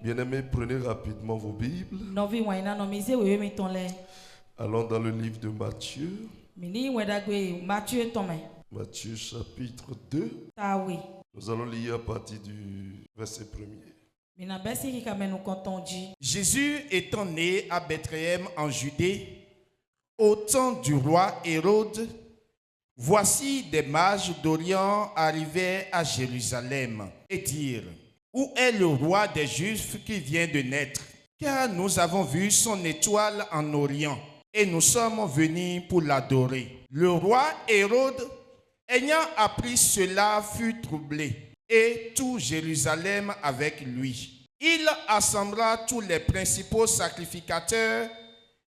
Bien-aimés, prenez rapidement vos Bibles. Novi waina no mise wewe mitonle. Allons dans le livre de Matthieu. Mini wedagwe Matthieu tome. Matthieu chapitre 2. Tawi. Nous allons lire à partir du verset 1er. Mina besi ki kamenu kontonji. Jésus étant né à Bethléem en Judée, au temps du roi Hérode, voici des mages d'Orient arrivaient à Jérusalem et dirent: où est le roi des Juifs qui vient de naître? Car nous avons vu son étoile en Orient et nous sommes venus pour l'adorer. Le roi Hérode, ayant appris cela, fut troublé, et tout Jérusalem avec lui. Il assembla tous les principaux sacrificateurs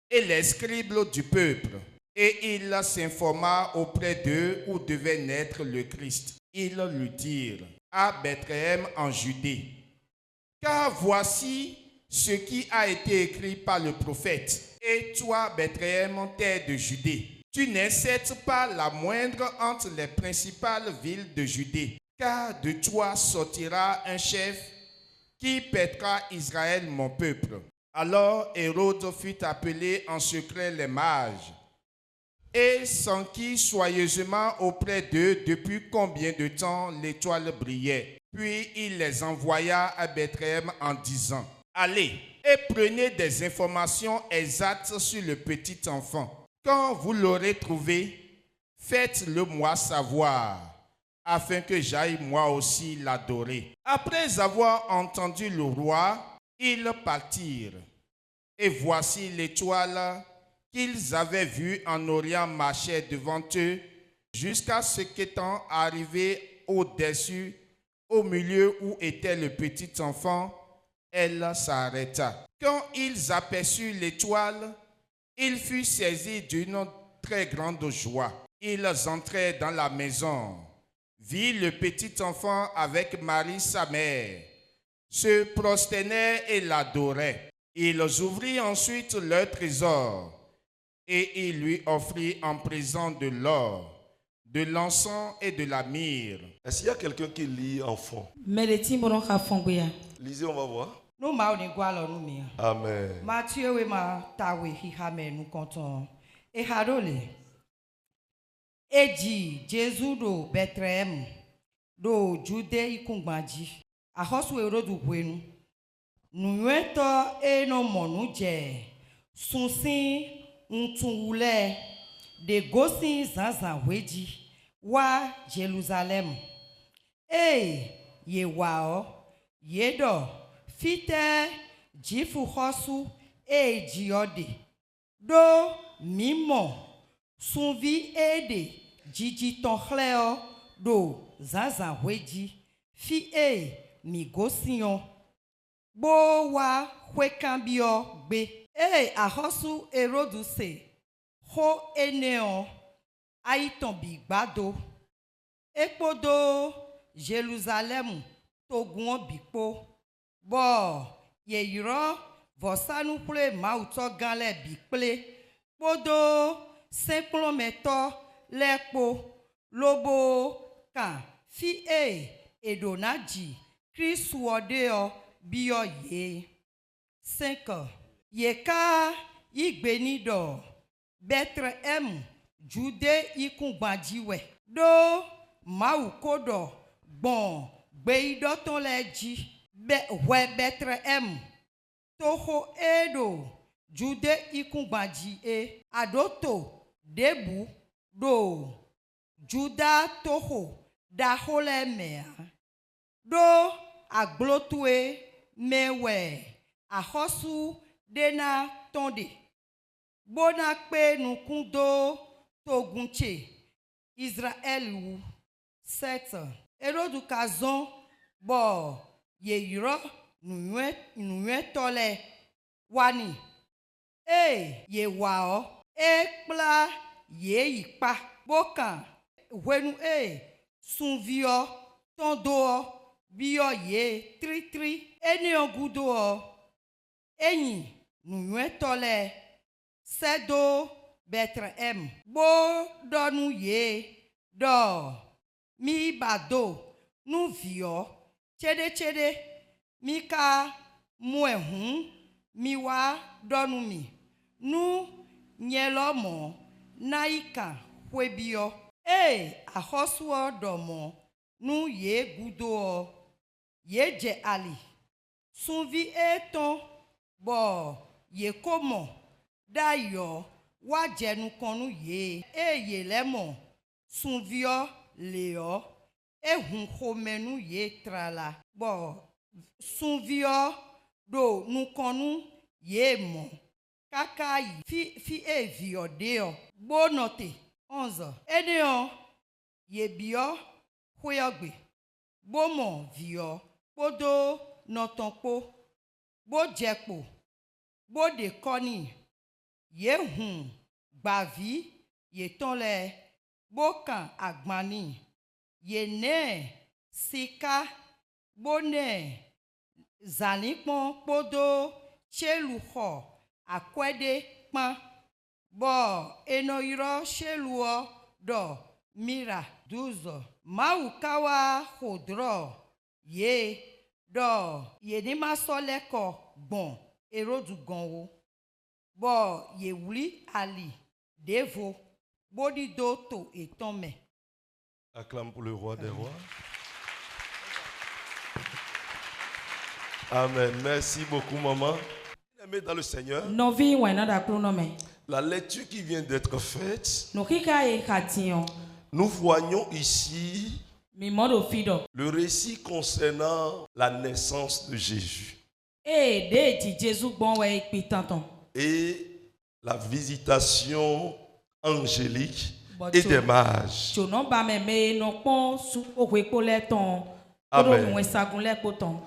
et les scribes du peuple, et il s'informa auprès d'eux où devait naître le Christ. Ils lui dirent: à Bethléem en Judée, car voici ce qui a été écrit par le prophète. Et toi, Bethléem, terre de Judée, tu n'es certes pas la moindre entre les principales villes de Judée, car de toi sortira un chef qui paîtra Israël, mon peuple. Alors Hérode fit appeler en secret les mages et s'enquit soigneusement auprès d'eux depuis combien de temps l'étoile brillait. Puis il les envoya à Bethléem en disant: allez et prenez des informations exactes sur le petit enfant. Quand vous l'aurez trouvé, faites-le moi savoir, afin que j'aille moi aussi l'adorer. Après avoir entendu le roi, ils partirent. Et voici l'étoile qu'ils avaient vue en Orient marchait devant eux, jusqu'à ce qu'étant arrivé au-dessus, au milieu où était le petit enfant, elle s'arrêta. Quand ils aperçurent l'étoile, ils furent saisis d'une très grande joie. Ils entrèrent dans la maison, virent le petit enfant avec Marie sa mère, se prosternèrent et l'adoraient. Ils ouvrirent ensuite leur trésor et ils lui offrirent en présent de l'or, de l'encens et de la myrrhe. Est-ce qu'il y a quelqu'un qui lit enfant? Meleti mono ka fonguya. Lisez, on va voir. Nous ma ni gwalo nous mi. Amen. Matthieu we ma tawe hi hame nous konton. E harole. E di Jésus do Bethléem do Jude ikungbaji. Ahosu erodu kwenu. Nu yeto e no monu je. Sunsin untunwule de gosin zanzan weji wa Jerusalem. Ye wao yedo fite jifu hosu jiode do mimo sunvi ede jiji tonhleo do zanzan weji fi mi gosion bo wa hwekambio gbe ahosu eroduse ho eneon aiton bi gbado ekpodo Jerusalem togun bipo bo yeyiro vosanu ple mauto ganle biple podo 5 km lepo lobo kan fi edonaji Kristu odeo biyo ye 5 yeka igbenido Bethléem Jude ikungbajiwe do maukodo bon gbeidoton leji we Bethléem toho edo Jude ikungbaji adoto debu do Juda toho dahole mea do aglotue mewe ahosu dena tonde bona pe nukundo togunche Israel wu 7 Erodu kazon bo yeyiro nuwe tole wani ye wao ekpla ye ipa bokan wenu sunvio tondo biyo ye tri eni ogudo enyi nuwe tole sedo Bethléem bo donu ye do mi bado nu vio chede mika Mouehun, miwa, donumi. Nu, nyelomo, naika, webio. Ahoswo domo. Nu ye gudo. Ye je ali. Sunvi eton. Bo, ye komo. Dayo. Wajenu konu ye. Ye lemo. Sunvio leo. Ehun homenu ye trala. Bo. Sunvio do nu konu ye mo. Kakai fi evio deo. Bonote. 11. Edeo. Ye bio. Huyogbe. Bomo vio. Bodo notonpo. Bojekpo. Bode koni. Ye hun. Bavi. Ye tonle. Bokan agmani. Ye ne. Sika. Bone. Zanikpon. Bodo. Cheluho. Akwede. Pan. Bo. Enoiro. Cheluo. Do. Mira. 12. Maukawa hodro. Ye. Do. Ye ni masoleko. Bon. Erodu gonwo. Bo. Ye wuli ali. Devo. Bodi doto etome. Acclame pour le roi des rois. Amen. Merci beaucoup, maman. Aimé dans le Seigneur, Novi wena da klonome. la lecture qui vient d'être faite, Nokika e kation. nous voyons ici Mi modo fido. le récit concernant la naissance de Jésus De ti Jésus bon we ipitanton. et la visitation angélique But et des mages. Chono ba me no pon su okwe koleton. Amen.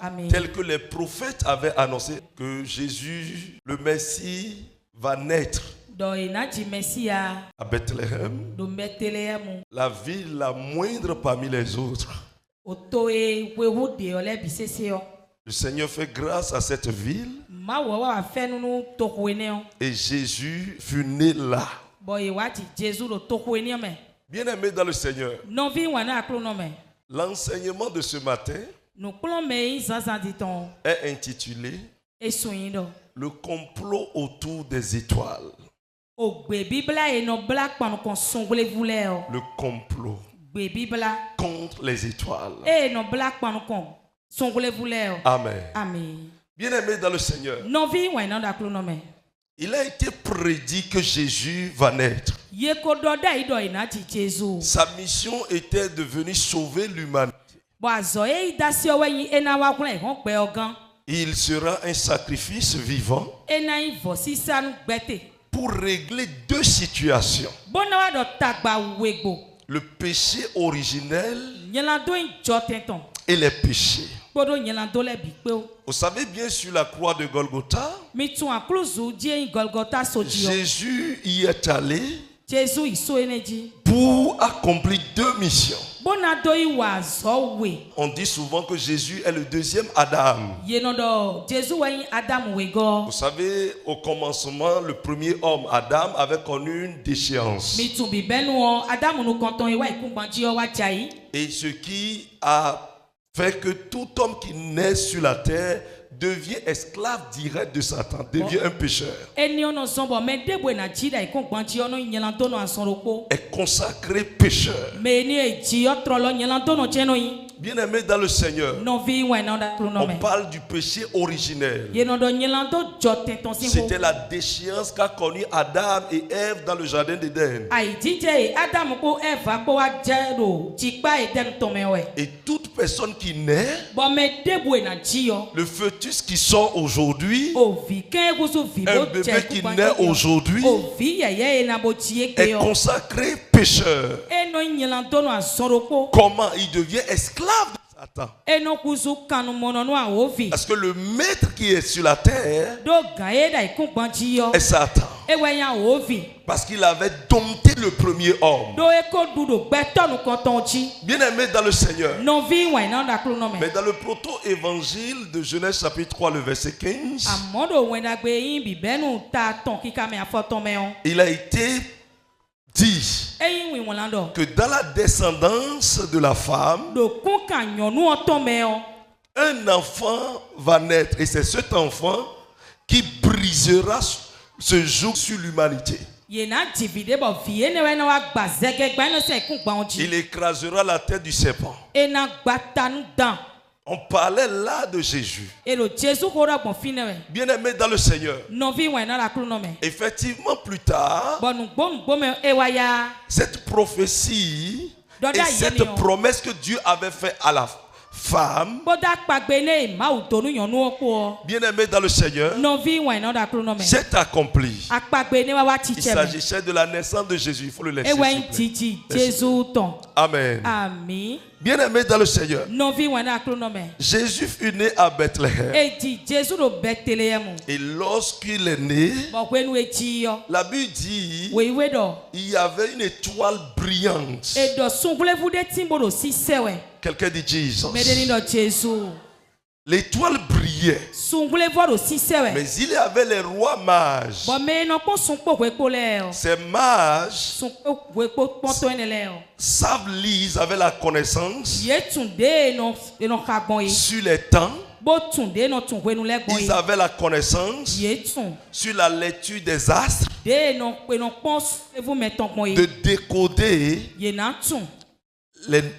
Amen. Tel que les prophètes avaient annoncé que Jésus, le Messie, va naître Do inaji Messia à Bethléem, do Bethléem. la ville la moindre parmi les autres. Otoe wewu de ole biseseo. Le Seigneur fait grâce à cette ville Ma wa fe nunu tokwene. et Jésus fut né là. Boy wati Jésus do tokwene me. Bien-aimés dans le Seigneur, Novi wana klonome. l'enseignement de ce matin No klonme zanzan diton est intitulé e suindo. Le complot autour des étoiles. Ogbe bibla e no black panu kon songole vule o. Le complot Gbe bibla contre les étoiles. e no black panu kon songole vule o. Amen. Amen. Bien-aimés dans le Seigneur, Novi wana da klonome. il a été prédit que Jésus va naître. Ye ko do da ido inati Jésus. Sa mission était de venir sauver l'humanité. Bo azo e idasi owe yin ena wa kun e hon pe ogan. Il sera un sacrifice vivant Ena yin vo sisanu gbete. pour régler deux situations. Bona wa do tagba wegbo. Le péché originel Nyelando in jotenton. et les péchés. Bodo nyelando le bi pe o. Vous savez bien, sur la croix de Golgotha, Mi tun akluzu die in Golgotha soji o. Jésus y est allé Jésus iso eneji. pour accomplir deux missions. Bona do iwa zo we. On dit souvent que Jésus est le deuxième Adam. Yenodo Jésus wa yin Adam wego. Vous savez, au commencement, le premier homme, Adam, avait connu une déchéance. Mi tun bi benu o Adam nu konton iwa ikunbanji o wa jai. Et ce qui a fait que tout homme qui naît sur la terre devient esclave direct de Satan, devient un pécheur, Eni ono zombo me debo na jida ikunbanji ono nyelando no asonropo. est consacré pécheur. Me ni eji o trolo nyelando no jeno yin. Bien-aimé dans le Seigneur, Novi wa na da on klonome. parle du péché originel. Yenodo nyelando jotenton sin ho. C'était la déchéance qu'a connue Adam et Ève dans le jardin d'Éden. Ai DJ Adam ko Eva ko wa jero jipa eden tomewe. Et toute personne qui naît, Bo me debo na jio. le fœtus qui sort aujourd'hui, O vi ken gusu vi un bo bébé je qui kubanji naît o. aujourd'hui, O vi yeye na bo tie est ke o. consacré pécheur. Eno nyelando no asonropo. Comment il devient esclave de Satan? Eno kuzu kanu mono no a ovi. Parce que le maître qui est sur la terre Do gae da ikunbanji yo. est Satan. Ewe ya ovi. Parce qu'il avait dompté le premier homme. Do eko dudo gbeto nu kontonji. Bien-aimé dans le Seigneur. Novi wa na da klonome. Mais dans le proto-évangile de Genèse chapitre 3, le verset 15, Amodo wenda gbe yin bi benu ta ton kika me afotome on. il a été dit Eyin wi wonlando. que dans la descendance de la femme, Do kun kan nyonu otome on. un enfant va naître et c'est cet enfant qui brisera ce joug sur l'humanité. Yena divide bo vie ne we na wa gba zege gba no se kun gba onji. Il écrasera la tête du serpent. E na gba tanu dan. On parlait là de Jésus. E lo Jésus ko ro gbon fi ne we. Bien-aimé dans le Seigneur. No vi we na la kru no me. Effectivement, plus tard, Bo nu gbo me e wa ya. cette prophétie et Doda cette yeni o. promesse que Dieu avait faite à la femme, Bo da pagbe ne ma u tonu yan nu opo. bien-aimé dans le Seigneur, No vi we na da kru no me. c'est accompli. Apagbe ne wa wa ti Il che me. s'agissait de la naissance de Jésus. Il faut le laisser. E s'il we vous plaît. titi Jésus ton. Amen. Ami. Bien-aimé dans le Seigneur, No vi we na kru no me. Jésus fut né à Bethléem. E di Jésus do Bethléem. Et lorsqu'il est né, Bo kwe nu e ji yo. la Bible dit We we do. il y avait une étoile brillante. E do sungule vu de timbo do si sewe. Quelqu'un dit Jesus. Medeni do Jésus. L'étoile brillait. Sungule vo do si sewe. Mais il y avait les rois mages. Bo me no pon sun po kwe ko le o. Ces mages Sun po kwe ko pon to ene le o. savent lire, ils avaient la connaissance Ye tunde no kagbon yi. sur les temps. Bo tunde no tun kwe nu le gbon Ils yi. avaient la connaissance Ye tun. sur la lecture des astres, De no kwe no pon vous mettons bon de yi. décoder Ye na tun.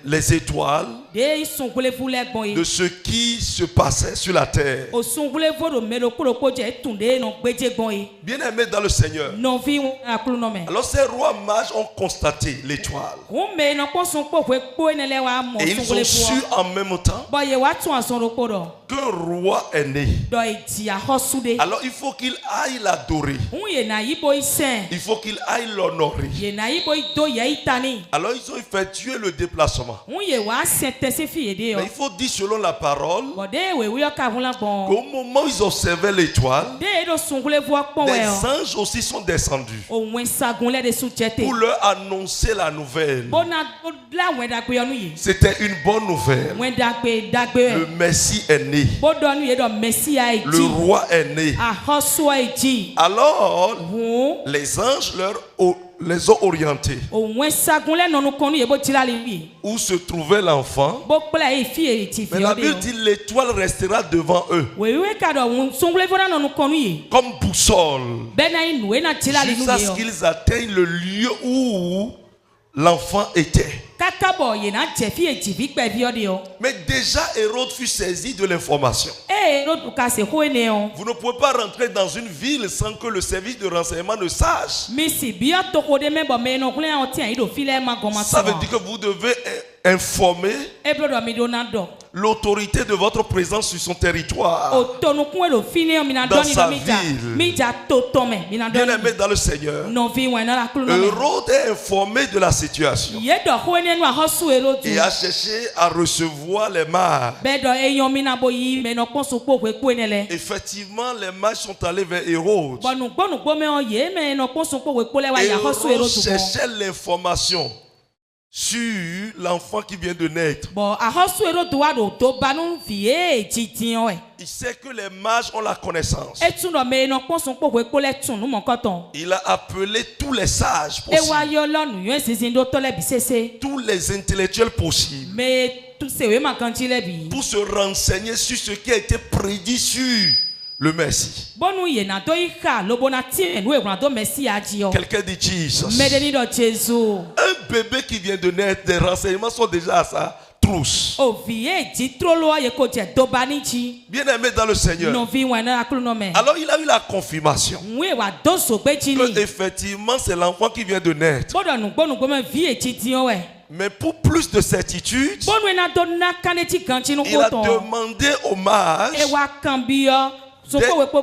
les étoiles De sungule vu le gbon de yi. ce qui se passait sur la terre. O sungule vo do me do ko je tunde no gbeje gbon yi. Bien-aimés dans le Seigneur. No vi na kru no me. Alors ces rois mages ont constaté l'étoile. O me no pon sun po kwe ko ene le wa mo Et ils sungule ont su vo. en même temps Bo ye wa tun ason ro ko do. qu'un roi est né. Do iti a hosude. Alors il faut qu'il aille l'adorer. Un ye na yibo isen. Il faut qu'il aille l'honorer. Ye na yibo do ye itani. Alors ils ont effectué le déplacement. Un ye wa sentence fi ede yo. Mais il faut dire selon la parole Bo de we wi ka vun la bon. qu'au moment où ils observaient l'étoile, De do sungule vo pon we des o. anges aussi sont descendus O wen sagun le de su jete. pour leur annoncer la nouvelle. Bona la wen da pe onu yi. C'était une bonne nouvelle. Wen dagbe Le Messie est né. Bo do nu ye do Messia e Le ji. roi est né. A hosu e ji. Alors, Won les anges les ont orientés o wen sagun le nonu konu ye bo ti la le wi. où se trouvait l'enfant. Bo pla e fi e ti Mais fi la o de. Bible dit l'étoile restera devant eux We we ka do won sungule vo na nonu konu yi. comme boussole Be na inu e na ti la le nu jusqu'à ye ce o. qu'ils atteignent le lieu où l'enfant était. Kakabo ye na je fi e ji fi pe bi o de o. Mais déjà Hérode fut saisi de l'information. Ro ka se ho ene o. Vous ne pouvez pas rentrer dans une ville sans que le service de renseignement ne sache. Mi si bi o to ko de me bo me no kule o ti an do fi le ma goma so. Ça veut dire que vous devez informer E bro do mi do na do. l'autorité de votre présence sur son territoire. O to nu kun e do fi ne o mi na do Dans ni sa do mi ja. ville. Mi ja to to me mi na do. Bien-aimé dans le Seigneur, No vi wen na la kulu no me. Hérode est informé de la situation Ye do ho ene nu a hosu e ro du. et a cherché à recevoir les mages. Be do e yon mi na bo yi me no pon so po kwe ko ene le. Effectivement, les mages sont allés vers Hérode. Bo nu gbo me o ye me no pon so po kwe ko le wa ya hosu e ro Hérode du. cherchait l'information sur l'enfant qui vient de naître. Bo a hosu e ro du wa do to ba nu vi e ji tin o e. Il sait que les mages ont la connaissance. E tun do me no pon so po kwe ko le tun nu mo koton. Il a appelé tous les sages E wa possibles, yo lonu yo sizin do to le bi sese. tous les intellectuels possibles, Me tu se we ma kan ti le bi. pour se renseigner sur ce qui a été prédit sur le Messie. Bonu ye na do yi ka lo bona ti enu e do Messi aji o. Quelqu'un dit Jesus. Medeni do Jésus. Un bébé qui vient de naître, des renseignements sont déjà à sa trousse. O vie ji trolo ye ko je do bani ji. Bien-aimé dans le Seigneur. No vi wen na kulu no me. Alors il a eu la confirmation Nwe wa do so gbe ji que ni. effectivement c'est l'enfant qui vient de naître. Bodo nu gbo me vie ji ti o we. Mais pour plus de certitude, Bonu na do na kaneti kan ji nu il a ko ton. demandé aux mages, E wa kan bi o. So ko we po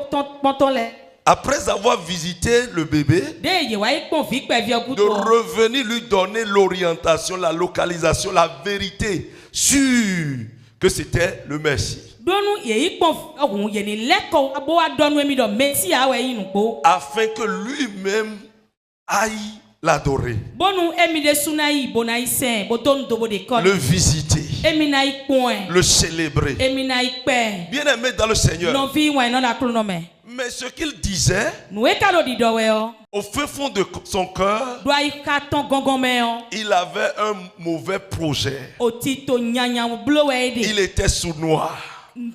le. après avoir visité le bébé, De ye wa ipon fi pe vi de oguto. revenir lui donner l'orientation, la localisation, la vérité sur que c'était le Messie. Donu ye ipon ohun ye ni leko abo wa donu emi do Messi awe yin po. Afin que lui-même aille l'adorer, Bonu emi de sunai bona isen bo to ndo bo de kon. le visiter, Emi na ipon. le célébrer. Emi na ipe. Bien-aimé dans le Seigneur. No vi wen na kulu no me. Mais ce qu'il disait, Nu e ka do di do we o. au fin fond de son cœur, Do ai ka ton gongon me o. il avait un mauvais projet. O ti to nyanya blo we de. Il était sournois.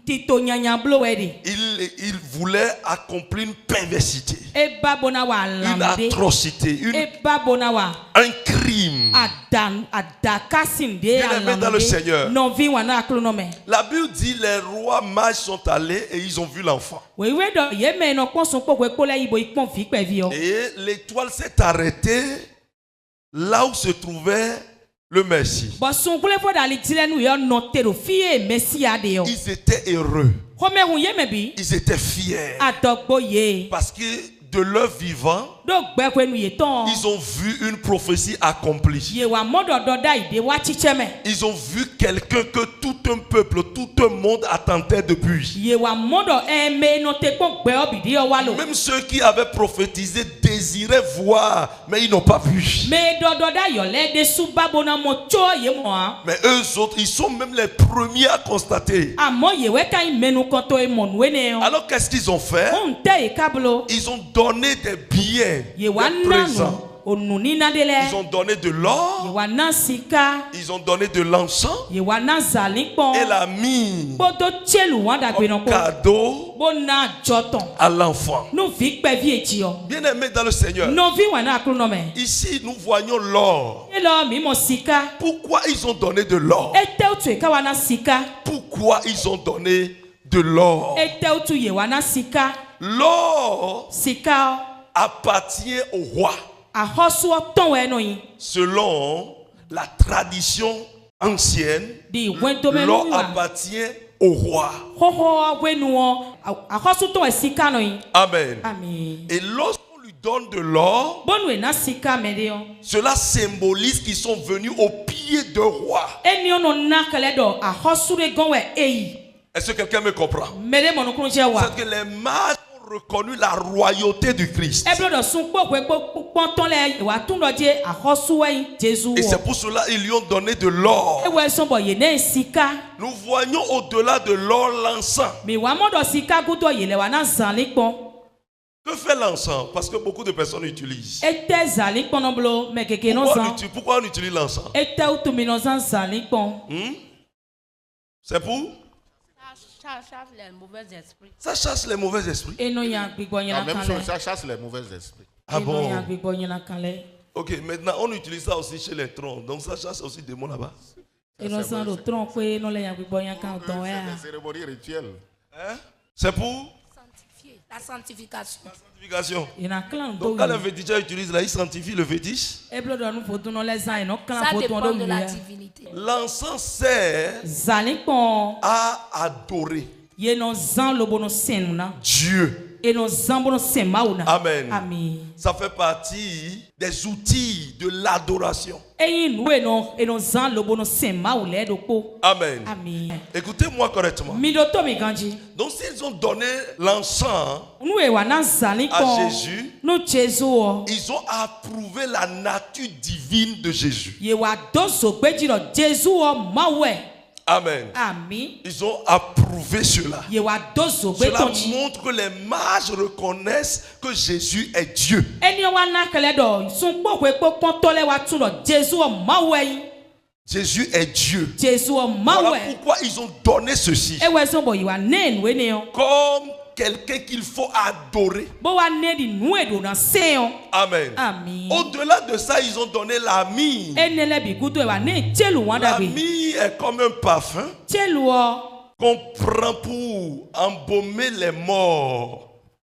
Tito nyanya blo wedi. Il voulait accomplir une perversité, E babona wa une lamde. atrocité, E babona wa un crime. adakasinde Bien-aimés dans le Seigneur. non vi wana aklonome. La Bible dit les rois mages sont allés et ils ont vu l'enfant. Wewe do yeme no ponson po we pola ibo ipon fi pe vi o. Et l'étoile s'est arrêtée là où se trouvait le Messie. Bo sun kule fo dali tilenu yo note do fie Messia de yo. Ils étaient heureux. Home hun yeme bi Ils étaient fiers. adogbo ye. Parce que de leur vivant, Do gbe ko enu ye ton. ils ont vu une prophétie accomplie. Ye wa modo do da ide wa chicheme. Ils ont vu quelqu'un que tout un peuple, tout un monde attendait depuis. Ye wa modo eme no te pon gbe obidi o wa lo. Même ceux qui avaient prophétisé désiraient voir, mais ils n'ont pas pu. Me do do da yo le de su babona mo cho ye mo a. Mais eux autres, ils sont même les premiers à constater. Amo ye we kan menu konto e mon wene o. Alors qu'est-ce qu'ils ont fait? On te e kablo. Ils ont donné des biens, Ye des wa présents. nanu onuni na dele. Ils ont donné de l'or, Ye wa na sika. ils ont donné de l'encens Ye wa na zalikpon. et la mine Bodo chelu wanda gbe no en ko. cadeau Bo na joton. à l'enfant. No vi pe vi eji o. Bien-aimés dans le Seigneur, No vi wana aklonome. ici nous voyons l'or. Elo mi mo sika. Pourquoi ils ont donné de l'or? Ete utu e ka wana sika. Pourquoi ils ont donné de l'or? Ete utu ye wana sika. L'or Sika appartient au roi ahosu ton we no yin. selon la tradition ancienne. Di wento me L'or nu wa. appartient au roi. Hoho wenu o. Ahosu ton we sika no yin. Amen. Amen. Et lorsqu'on lui donne de l'or, Bonu e na sika me de o. cela symbolise qu'ils sont venus au pied de roi. Eni ono na kele do ahosu de gon we eyi. Est-ce que quelqu'un me comprend? Mere mo no kun je wa. C'est que les mages ont reconnu la royauté du Christ. Eblo do sun po kwe ponton le wa tun do je ahosu we Jesu Et c'est o. pour cela qu'ils lui ont donné de l'or. Ewe son bo ye ne sika. Nous voyons au-delà de l'or l'encens. Mi wa mo do sika gudo ye le wa na zalikpon. Que fait l'encens? Parce que beaucoup de personnes l'utilisent. Ete zalikpon no blo me keke no zan. Pourquoi on utilise l'encens? Ete utu mi no zan zalikpon. C'est pour? Ça chasse les mauvais esprits. Ça chasse les mauvais esprits. Eno ya gbigbo yin La na même kan chose, le. ça chasse les mauvais esprits. Ah Eno ya bon? gbigbo yin na kan le. Ok, maintenant on utilise ça aussi chez les trons. Donc ça chasse aussi des démons là-bas. Eno san do tron pe no le ya gbigbo yin kan ton C'est ya. des cérémonies rituelles. Hein? C'est pour Sanctifier. La sanctification. la sanctification. Ina clan do. Donc quand les féticheurs utilisent là, ils sanctifient le fétiche. Eblo do nu fotu no le zan no clan Ça fotu dépend do de mu la ya. divinité. L'encens sert Zalikpon à adorer ye no zan lobo no senu na. Dieu. E no zan bo no sen ma una. Amen. Amen. Ça fait partie des outils de l'adoration. Eyin nu e no zan lobo no sen ma ule do po. Amen. Amen. Écoutez-moi correctement. Mi do to mi ganji. Donc s'ils ont donné l'encens, Nu e wa na zalikpon. À Jésus. No Jesu o. ils ont approuvé la nature divine de Jésus. Ye wa do so gbeji do Jesu o ma we. Amen. Amen. Ils ont approuvé cela. Ye wa do so gbe Cela tonji. montre que les mages reconnaissent que Jésus est Dieu. Eni wa na kele do sun po kwe po pon tole wa tun do Jesu o ma we. Jésus est Dieu. Jesu o ma Voilà we. pourquoi ils ont donné ceci. E we so bo ye wa ne nu ene o. Comme quelqu'un qu'il faut adorer. Bo wa ne di nu e do na se o. Amen. Amen. Au-delà de ça, ils ont donné la mie. Ene le bi gudo e wa ne chelu wanda La be. mie est comme un parfum Chelu o. qu'on prend pour embaumer les morts.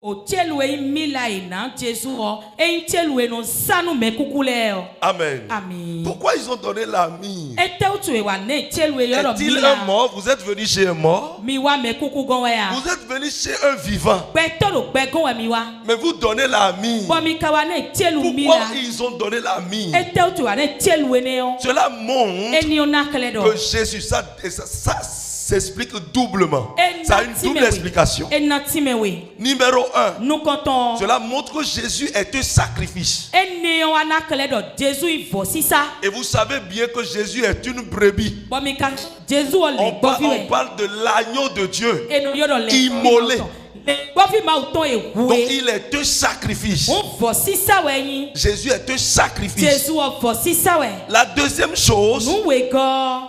O chelu e mi la ina Jesu o. E chelu e no sanu me kukule o. Amen. Amen. Pourquoi ils ont donné la mie? Ete utu e wa ne chelu e yoro Est-il mi un la. mort? Vous êtes venu chez un mort? Mi wa me kuku gon we ya. Vous êtes venu chez un vivant. Gbe to lo gbe gon we mi wa. Mais vous donnez la mie. Bo mi ka wa ne chelu mi Pourquoi la. ils ont donné la mie? Ete utu wa ne chelu ene o. Cela montre Eni o na kele do. que Jésus, ça s'explique doublement. Ça a une double explication. Ena timewe. Numéro 1, Nou konton. cela montre que Jésus est un sacrifice. Eni o na kele do Jesu i vo sisa. Et vous savez bien que Jésus est une brebis. Bo mi ka Jesu o le On gbofi we. parle de l'agneau de Dieu. Enu yoro le. Immolé. Bofi ma uton e Donc hue. il est un sacrifice. On vosi sa we yin. Jésus est un sacrifice. Jésus o vosi sa we. La deuxième chose Nu we go.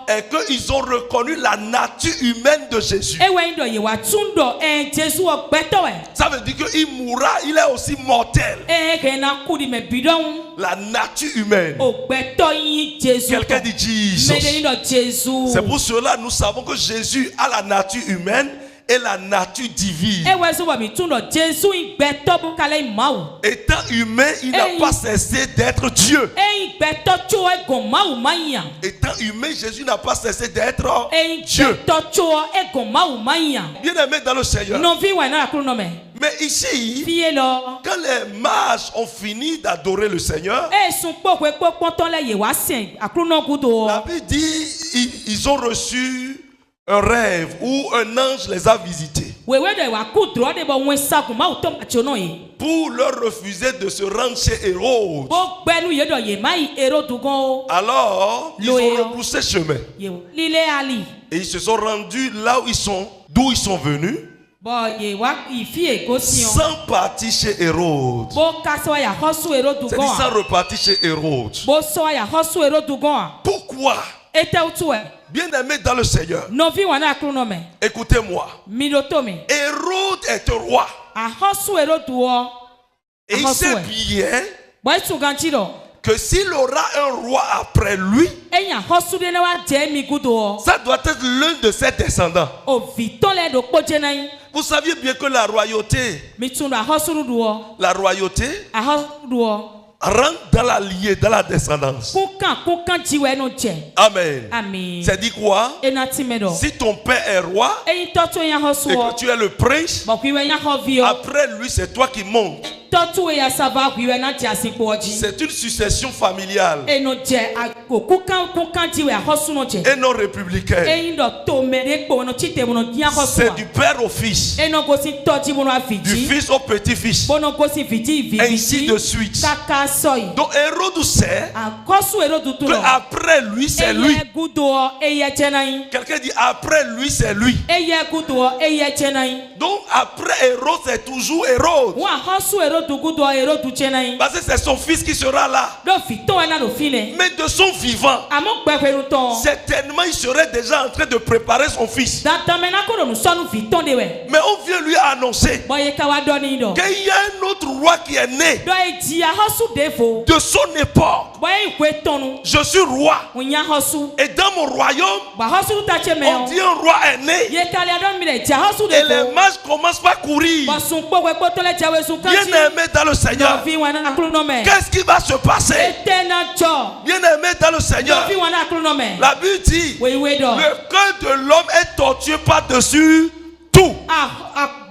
est qu'ils ont reconnu la nature humaine de Jésus. E we ndo ye wa tundo Jésus o gbeto we. Ça veut dire qu'il mourra, il est aussi mortel. E ke na kudi me bidon. La nature humaine. O gbeto yin Jésus. Quelqu'un dit Jesus. Me de ndo Jésus. C'est pour cela que nous savons que Jésus a la nature humaine et la nature divine. E we so wa mi tundo Jésus yin gbeto bu kale mawu. Étant humain, il n'a Hey. pas cessé d'être Dieu. E yin gbeto cho e gon mawu mayan. Étant humain, Jésus n'a pas cessé d'être E yin Dieu. gbeto cho e gon mawu mayan. Bien aimé dans le Seigneur. Non vi wa na akuru no me. Mais ici, Fiye lo. quand les mages ont fini d'adorer le Seigneur, E sun po kwe po ponton le ye wa sen akuru no gudo. la Bible dit ils ont reçu un rêve où un ange les a visités Wewe de wa ku dro de bo wen sagun ma uto ma chono ye. pour leur refuser de se rendre chez Hérode. Bo gbenu ye do ye mai ero dugon. Alors, ils Loé. ont rebroussé chemin Ye lile ali. et ils se sont rendus là où d'où ils sont venus, Bo ye wa ifi e go sion. sans partir chez Hérode. Bo kaso ya hosu ero C'est-à-dire dugon. sans repartir chez Hérode. Bo so ya hosu ero dugon. Pourquoi? Ete utu e. Bien-aimé dans le Seigneur, No vi wa na akuru no me. écoutez-moi. Mi do to me. Hérode est un roi A hosu ero duo. et il sait bien Bo itu ganchi do. que s'il aura un roi après lui, Enya hosu de ne wa je mi gudo. ça doit être l'un de ses descendants. O viton le do po je na yin. Vous saviez bien que la royauté Mi tun a hosu duo. a A hosu duo. rentre dans la lignée, dans la descendance. Kukan jiwe no je. Amen. Amen. C'est dit quoi? Enati medo. Si ton père est roi Eyin totu ya hosu et o. que tu es le prince, Bo kwiwe ya hovio. après lui c'est toi qui montes. Totu ya sava kwiwe na jasi poji. C'est une succession familiale Eno je ako kukan jiwe ya hosu no je. et non républicaine. Eyin do to mere po no chite mo no ya hosu. C'est du père au fils, Eno gosi toji mo no du afiji. fils au petit-fils, Bono gosi viji ainsi viji. de suite. Kaka soy. Donc Hérode sait Akosu ero dutu que lo. après lui c'est lui. Eye gudo eye jenayin. Quelqu'un dit après lui c'est lui. Eye gudo eye jenayin. Donc après Hérode c'est toujours Hérode. Wa hosu ero du gudo ero du jenayin. Parce que c'est son fils qui sera là. Do fito na do fine. Mais de son vivant, Amo gbe ton. certainement il serait déjà en train de préparer son fils. Datamena ko no sonu fiton de we. Mais on vient lui annoncer Boye ka wa doni do. qu'il y a un autre roi qui est né Do e ji a hosu defo. de son époque. Boye kwe tonu. Je suis roi. Unya hosu. Et dans mon royaume, Ba hosu ta cheme on dit un roi est né. Ye kali adon mi de ji a hosu Et les defo. mages commencent par courir. Ba sun po kwe poto le jawe sun Bien kanji. aimé dans le Do Seigneur, fi wa na akulu no me. qu'est-ce qui va se passer? Etena jo. Bien aimé dans le Do Seigneur, fi wa na akulu no me. la Bible dit We we do. le cœur de l'homme est tortueux par-dessus tout.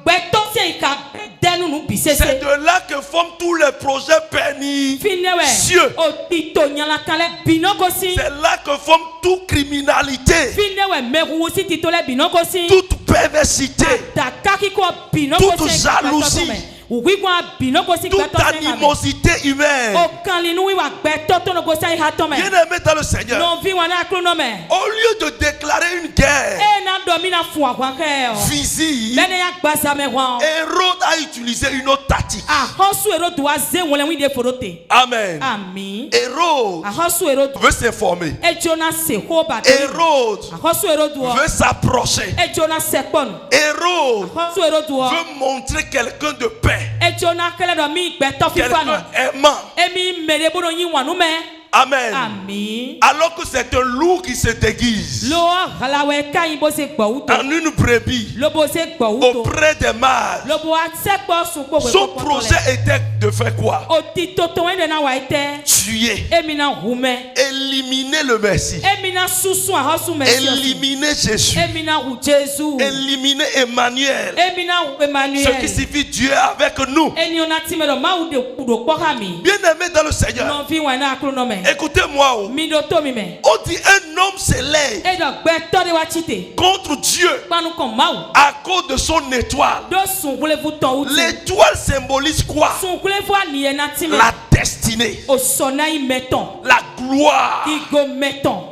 Gbeto se ka denu nu bisese. C'est de là que forment tous les projets Finewe. pernicieux. O tito nyala kale binogosi. C'est là que forme toute criminalité, Finewe meru si tito le binogosi. toute perversité, Dakaki ko binogosi. toute jalousie, Uwi kwa binogosi toute gbeto se. animosité humaine. O kanlinu wi wa gbeto to no gosi ai hatome. Bien aimé dans le Seigneur, No vi wana akronome. au lieu de déclarer une guerre E na domina fu akwa ke o. visible, Bene ya gbasa me wa. Hérode a utilisé une autre tactique. Ahosu ero duwa ze wole wi de forote. Amen. Ami. Hérode Ahosu ero veut s'informer. e Jonas se ho ba. Hérode Ahosu ero duwa. veut s'approcher. E Jonas se pon. Hérode Ahosu ero duwa. veut montrer quelqu'un de paix, E Jonas kele do mi gbeto fi fa no. quelqu'un aimant. Emi mere bono yin wanu me. Amen. Ami. Alors que c'est un loup qui se déguise Lo halawe kai bo se gbo uto. en une brebis Lo bo se gbo uto. auprès des mages. Lo bo atse gbo sun po we. Son projet était de faire quoi? O ti toto ende na wa ite. Tuer, Emi na hume. éliminer le Messie, Emi na susu ahosu me. éliminer Jésus, Emi na hu Jésus. éliminer Emmanuel, Emi na hu ce Emmanuel. qui signifie Dieu avec nous. Eni ona ti me do ma hu de kudo po ha mi. Bien aimé dans le Seigneur, No vi wana akronome. écoutez-moi. Oh. Mi do to mi me. On dit un homme se lève E do gbeto de wa chite. contre Dieu Panu kon ma hu. à cause de son étoile. Do sun kule fu ton uti. L'étoile symbolise quoi? Sun kule fu ani e na ti me. La destinée, O sona i meton. la gloire. Igo meton.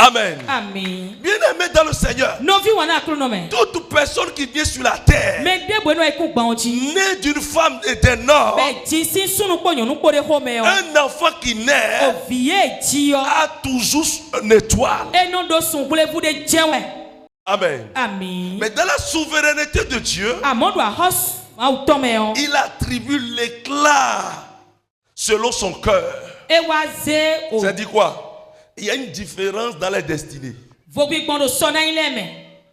Amen. Amen. Bien-aimé dans le Seigneur, Novi wana akronome. toute personne qui vient sur la terre, Me de bueno eku gbanji. née d'une femme et d'un homme, Be jinsi sunu po nyonu po de home yo. un enfant qui naît O vie ji yo. a toujours une étoile. Eno do sun bule bude jewe. Amen. Amen. Mais dans la souveraineté de Dieu, Amondo a hos autome yo. il attribue l'éclat selon son cœur. Ewaze o. Ça dit quoi? Il y a une différence dans les destinées. Vobi gbondo sona ileme.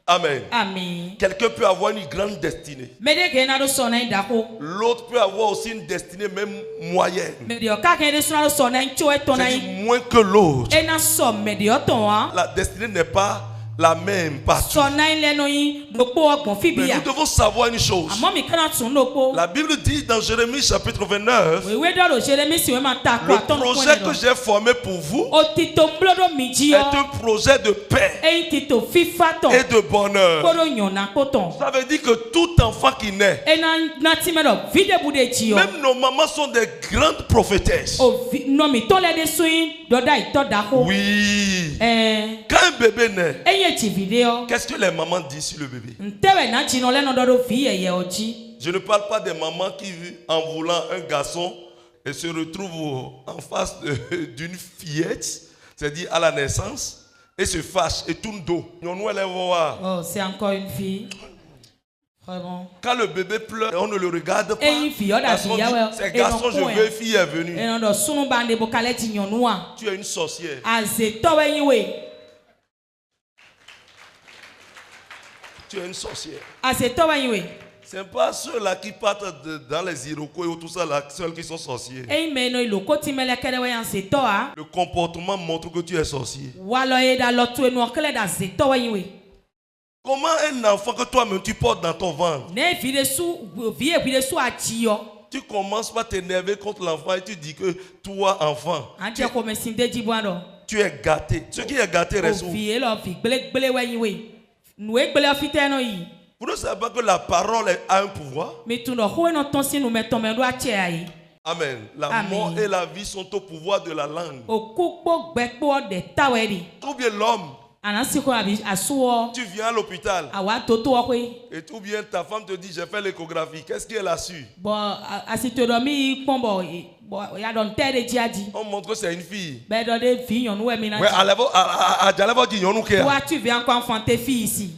Amen. Amen. Quelqu'un peut avoir une grande destinée. Me de gena do sona indako. L'autre peut avoir aussi une destinée même moyenne. Me de ka ken de sona do sona incho etona C'est-à-dire moins que l'autre. ena so me de oton wa. La destinée n'est pas la même partout. Sona ile no yin do po ogbon Mais fibia. nous devons savoir une chose. Amo mi kana tun do po. La Bible dit dans Jérémie chapitre 29, Wewe do do Jérémie si we ma ta ko le aton projet que j'ai formé pour vous o tito mblodo miji est yo. un projet de paix Eyin tito fifa ton. et de bonheur. Kodo nyona koton. Ça veut dire que tout enfant qui naît, Ena nati me do vide bude ji yo. même nos mamans sont des grandes prophétesses. O no mi to le de suin do da ito da ko. Oui. Eh. Quand un bébé naît, Eye ji video. qu'est-ce que les mamans disent sur le bébé? Ntewe na ji no le no do vi ye oji. Je ne parle pas des mamans qui, en voulant un garçon, et se retrouvent en face d'une fillette, c'est-à-dire à la naissance, et se fâchent et tournent dos. Oh, c'est encore une fille. Vraiment. Quand le bébé pleure, on ne le regarde pas. Et une fille, on a Parce qu'on dit, dit, ouais, c'est et garçon, non, je ouais. veux, fille est venue. Et non, do sunu bande bo kaleti nyonua. Tu es une sorcière. Aze towe yiwe. Tu es une sorcière. Aze towe yiwe. Ce n'est pas ceux-là qui partent dans les Iroquois ou tout ça, là, seuls qui sont sorciers. E meno ilo koti mele kede we anze toa. Le comportement montre que tu es sorcier. Walo e da lotu enu okele da ze towe yiwe. Comment un enfant que toi-même tu portes dans ton ventre, Ne vide su vide su achi yo. tu commences par t'énerver contre l'enfant et tu dis que toi, enfant, Anje ko me sinde ji bwando. tu es gâté. Ce qui est gâté reste O où? vie lo fi gbele we yiwe. Noue gbele ofite no yi. Vous ne savez pas que la parole a un pouvoir? Me tundo ho no tonsi nu me tome do ache ayi. Amen. La Amen. mort et la vie sont au pouvoir de la langue. Okukpo gbekpo de tawedi. Ou bien l'homme, Anasi ko abi asuo. tu viens à l'hôpital Awa toto okwe. et ou bien ta femme te dit j'ai fait l'échographie. Qu'est-ce qu'elle a su? Bo asitodomi pombo ya don tede jiaji. On montre que c'est une fille. Be do de fi yonu we mi na. Ouais, Adjaleva dit nyonou kea. Toi tu viens encore enfanter fille ici.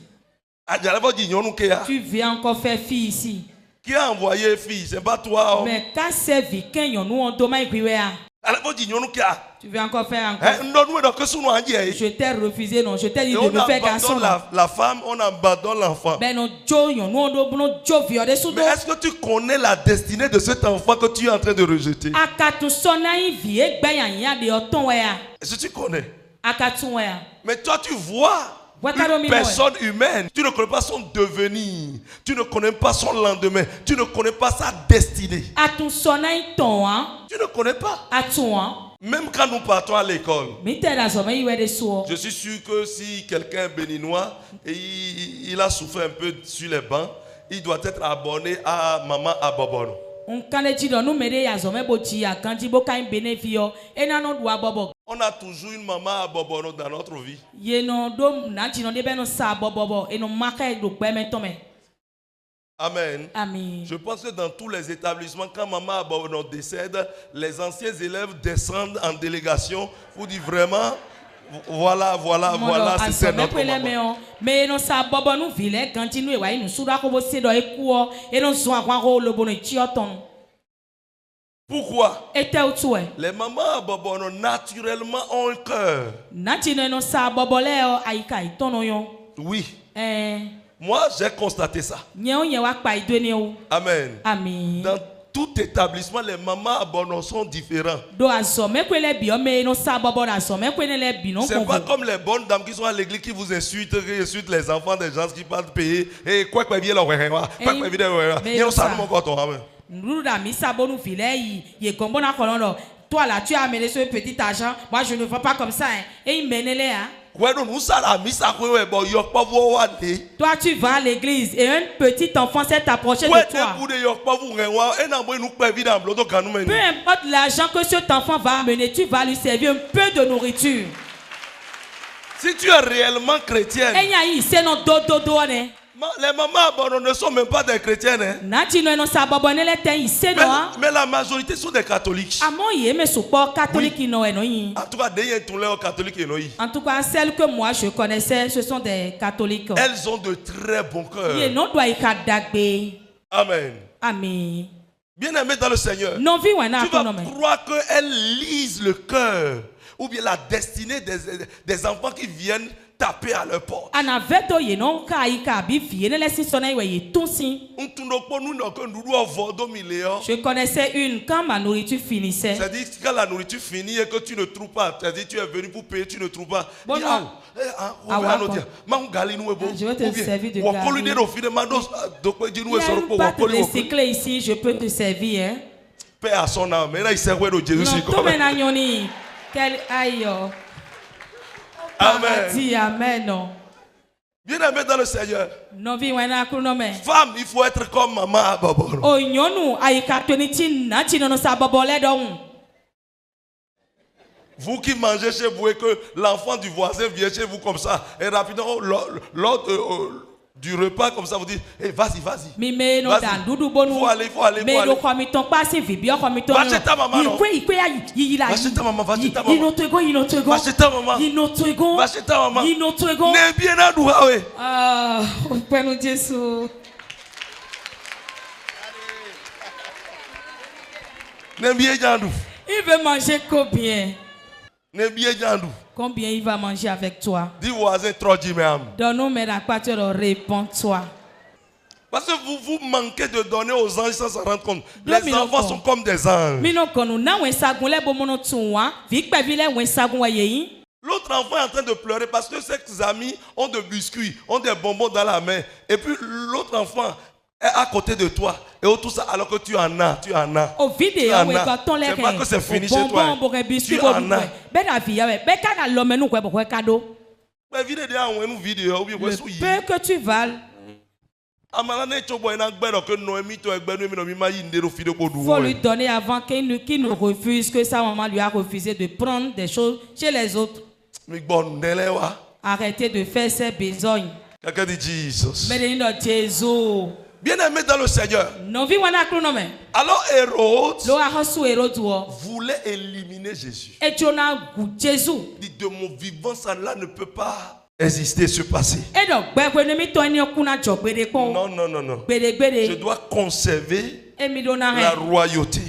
Adjaleva dit nyonou kea. Tu viens encore faire fille ici. Qui a envoyé fille? C'est pas toi. Mais quand c'est vi ken yonu on doma igwiwe a. Adjaleva dit nyonou kea. Tu viens encore faire encore. Nous donc que sous nous andier. Je t'ai refusé non, je t'ai dit Et de on me faire garçon. abandonne la femme, on abandonne l'enfant. Ben non jo yonu on do bono jo viode sous do. Mais est-ce que tu connais la destinée de cet enfant que tu es en train de rejeter? Akatu sona yi vi egbe yan ya de oton we a. Est-ce que tu connais? Akatu we a. Mais toi, tu vois une personne humaine. Tu ne connais pas son devenir. Tu ne connais pas son lendemain. Tu ne connais pas sa destinée. Atun sona yi ton an. Tu ne connais pas. Atun an. Même quand nous partons à l'école, Mi te da so me yi we de so. je suis sûr que si quelqu'un est béninois et il a souffert un peu sur les bancs, il doit être abonné à Maman Abobono. Nkane ji do nu me de ya so me bo ji ya kan ji bo kan benefio. E na no do abobo. On a toujours une Maman Abobono dans notre vie. Ye no do na ji no de be no sa abobo. E no maka do pe me to me. Amen. Amen. Je pense que dans tous les établissements, quand Maman Abobono décède, les anciens élèves descendent en délégation pour dire vraiment, voilà, c'est notre maman. Mais non sa bobo nu vile continue wa inu suda ko bo se do ekuo e no so akwa ko lobo no chioton. Pourquoi? Ete utue. Les mamans Abobono naturellement ont un cœur. Na ti no sa bobo le o aika itono yo. Oui. Moi, j'ai constaté ça. Nye o nye wa pa idweni o. Amen. Amen. Dans tout établissement, les mamans Abobono sont différents. Do aso me kwele bi o me no sa bobo da so me kwele le bi no C'est pas comme les bonnes dames qui sont à l'église qui vous insultent, qui insultent les enfants des gens qui parlent payer. Et quoi que vienne Nruda mi sabonu vile yi gombo na kolondo. Toi là tu as amené ce petit argent. Moi je ne vois pas comme ça hein. Et il menele hein. Toi tu vas à l'église et un petit enfant s'est approché de toi. Peu importe l'argent que cet enfant va amener, tu vas lui servir un peu de nourriture. Si tu es réellement chrétienne, les mamans abandonnées ne sont même pas des chrétiennes. Hein. Mais la majorité sont des catholiques. En tout cas, en tout cas, celles que moi je connaissais, ce sont des catholiques. Elles ont de très bons cœurs. Amen. Amen. Bien-aimés dans le Seigneur, tu vas croire qu'elles lisent le cœur ou bien la destinée des enfants qui viennent taper à leur porte. Je connaissais une quand ma nourriture finissait. C'est-à-dire quand la nourriture finit et que tu ne trouves pas, c'est-à-dire tu es venu pour payer, tu ne trouves pas. Bon, je vais te servir de gari. Il y a une pâte recyclée ici, je peux te servir. Hein? Paix à son âme. Maintenant, il sert de Jésus. Quel aïe. Amen. Amen. Bien-aimé dans le Seigneur. Femme, il faut être comme maman à Baboro. Vous qui mangez chez vous et que l'enfant du voisin vient chez vous comme ça, et rapidement, lors du repas comme ça, vous dites, hey, vas-y. Il faut aller. Va chez ta maman. Va chez ta maman. N'est bien à nous. Ah, Père nous Jésus. N'est bien à nous. Il veut manger combien? N'est bien à nous. Combien il va manger avec toi? Dis voisin trop d'imam. Donne-nous mais à quoi tu leur réponds-toi. Parce que vous manquez de donner aux anges sans s'en rendre compte. Les enfants sont comme des anges. L'autre enfant est en train de pleurer parce que ses amis ont des biscuits, ont des bonbons dans la main. Et puis l'autre enfant est à côté de toi. Et tout ça alors que tu en as. C'est pas que c'est fini chez toi. Tu en as. Le peu que tu vales. Faut lui donner avant qu'il ne refuse, que sa maman lui a refusé de prendre des choses chez les autres. Arrêtez de faire ses besognes. Quelqu'un dit Jesus. Jésus. Bien-aimé dans le Seigneur. Alors Hérode voulait éliminer Jésus. Dit de mon vivant, ça là ne peut pas exister, se passer. Non. Je dois conserver la royauté.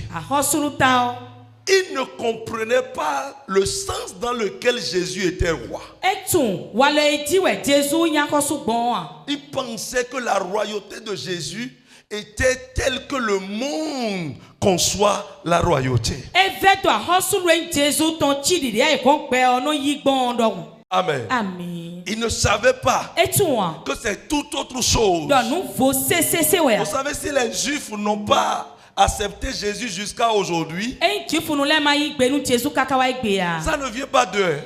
Il ne comprenait pas le sens dans lequel Jésus était roi. Il pensait que la royauté de Jésus était telle que le monde conçoit la royauté. Amen. Amen. Il ne savait pas que c'est tout autre chose. Vous savez, si les Juifs n'ont pas accepté Jésus jusqu'à aujourd'hui, ça ne vient pas d'eux.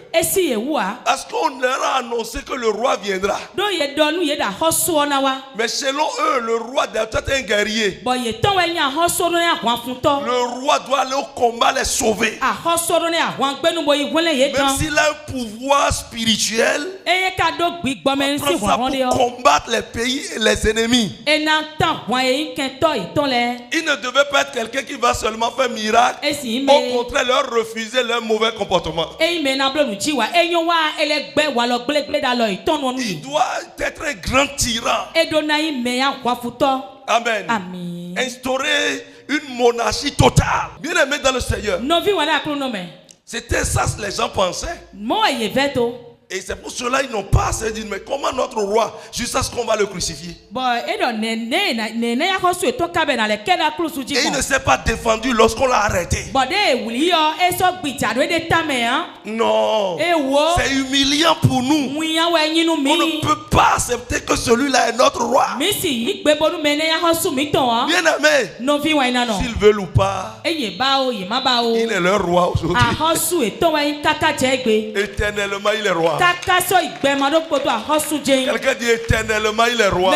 Parce qu'on leur a annoncé que le roi viendra. Mais selon eux, le roi doit être un guerrier. Le roi doit aller au combat les sauver. Même s'il a un pouvoir spirituel, pour combattre les pays et les ennemis. Il ne devait pas être quelqu'un qui va seulement faire miracle. Au contraire, leur refuser leur mauvais comportement. Il doit être un grand tyran. Amen. Amen. Instaurer une monarchie totale. Bien aimé dans le Seigneur. C'était ça que les gens pensaient. Et c'est pour cela qu'ils n'ont pas assez dit, mais comment notre roi, jusqu'à ce qu'on va le crucifier? Et il ne s'est pas défendu lorsqu'on l'a arrêté. Non. C'est humiliant pour nous. On ne peut pas accepter que celui-là est notre roi. Bien aimé, s'ils veulent ou pas, il est leur roi aujourd'hui. Éternellement, il est roi. Quelqu'un dit éternellement il est roi.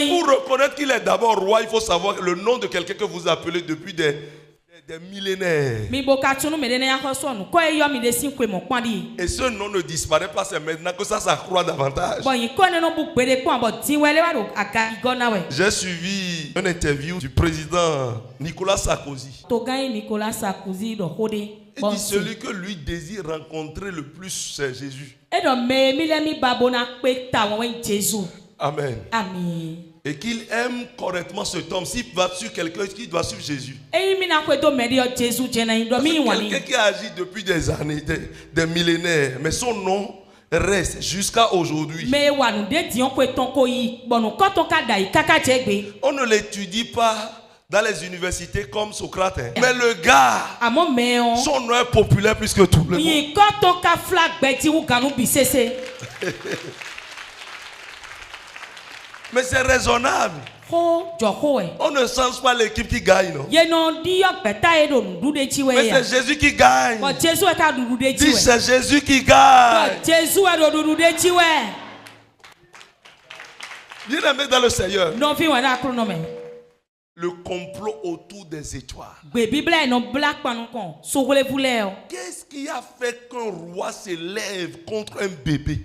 Pour reconnaître qu'il est d'abord roi, il faut savoir le nom de quelqu'un que vous appelez depuis des des millénaires. Et ce nom ne disparaît pas, c'est maintenant que ça s'accroît davantage. J'ai suivi une interview du président Nicolas Sarkozy. Il dit celui que lui désire rencontrer le plus, c'est Jésus. Amen. Et qu'il aime correctement cet homme. S'il va sur quelqu'un, qui doit suivre Jésus. Quelqu'un qui a agi depuis des années, des millénaires, mais son nom reste jusqu'à aujourd'hui. On ne l'étudie pas dans les universités comme Socrate. Mais le gars, son nom est populaire plus que tout le monde. Mais c'est raisonnable. On ne change pas l'équipe qui gagne, non? Mais c'est Jésus qui gagne. Dis, c'est Jésus qui gagne. Bien aimé dans le Seigneur. Le complot autour des étoiles. Qu'est-ce qui a fait qu'un roi s'élève contre un bébé?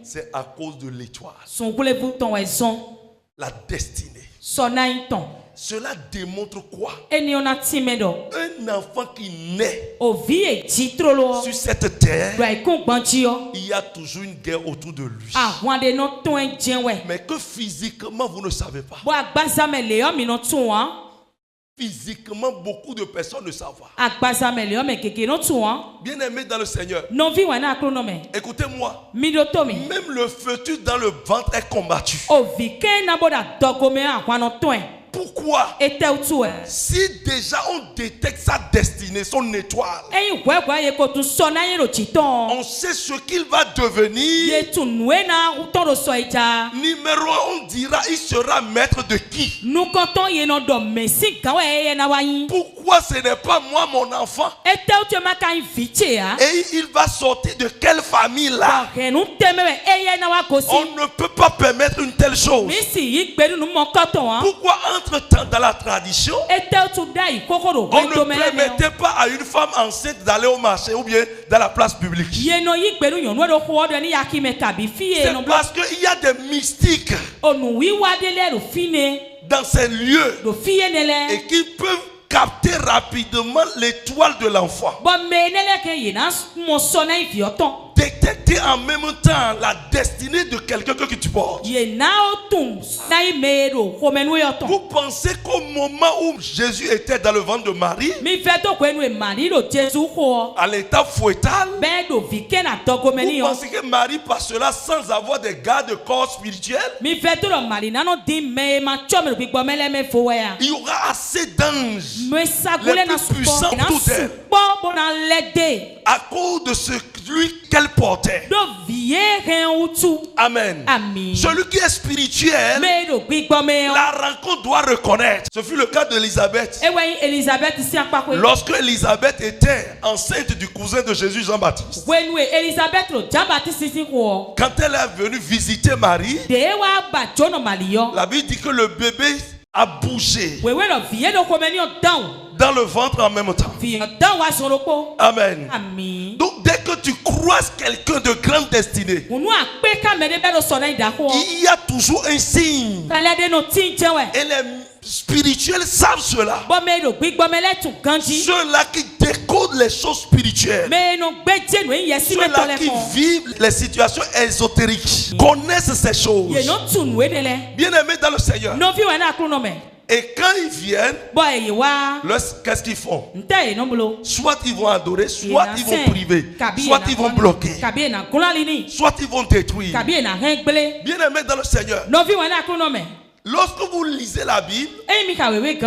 C'est à cause de l'étoile. La destinée. Cela démontre quoi? Un enfant qui naît sur cette terre, il y a toujours une guerre autour de lui. Mais que physiquement vous ne savez pas. Physiquement, beaucoup de personnes ne savent pas. Bien aimé dans le Seigneur, écoutez-moi, même le futur dans le ventre est combattu. Pourquoi? Si déjà on détecte sa destinée, son étoile, on sait ce qu'il va devenir. Numéro 1, on dira il sera maître de qui? Pourquoi ce n'est pas moi mon enfant? Et il va sortir de quelle famille là? On ne peut pas permettre une telle chose. Pourquoi entre-temps dans la tradition, on ne permettait pas à une femme enceinte d'aller au marché ou bien dans la place publique? C'est parce qu'il y a des mystiques dans ces lieux et qui peuvent capter rapidement l'étoile de l'enfant. Détecter en même temps la destinée de quelqu'un que tu portes. Vous pensez qu'au moment où Jésus était dans le ventre de Marie, à l'état fœtal, vous pensez que Marie passera sans avoir des garde-corps spirituels? Il y aura assez d'anges, les plus puissants pour elle, à cause de celui qu'elle portait. Amen. Celui qui est spirituel, la rencontre doit reconnaître. Ce fut le cas d'Élisabeth. Lorsque Élisabeth était enceinte du cousin de Jésus, Jean-Baptiste, quand elle est venue visiter Marie, la Bible dit que le bébé a bougé dans le ventre en même temps. Amen. Donc dès que tu croises quelqu'un de grande destinée, il y a toujours un signe. Et les spirituels savent cela. Ceux-là qui décodent les choses spirituelles, ceux-là qui vivent les situations ésotériques, connaissent ces choses. Bien aimés dans le Seigneur. Et quand ils viennent, qu'est-ce qu'ils font? Soit ils vont adorer, soit ils vont priver, soit ils vont bloquer, soit ils vont détruire. Bien aimés dans le Seigneur, lorsque vous lisez la Bible,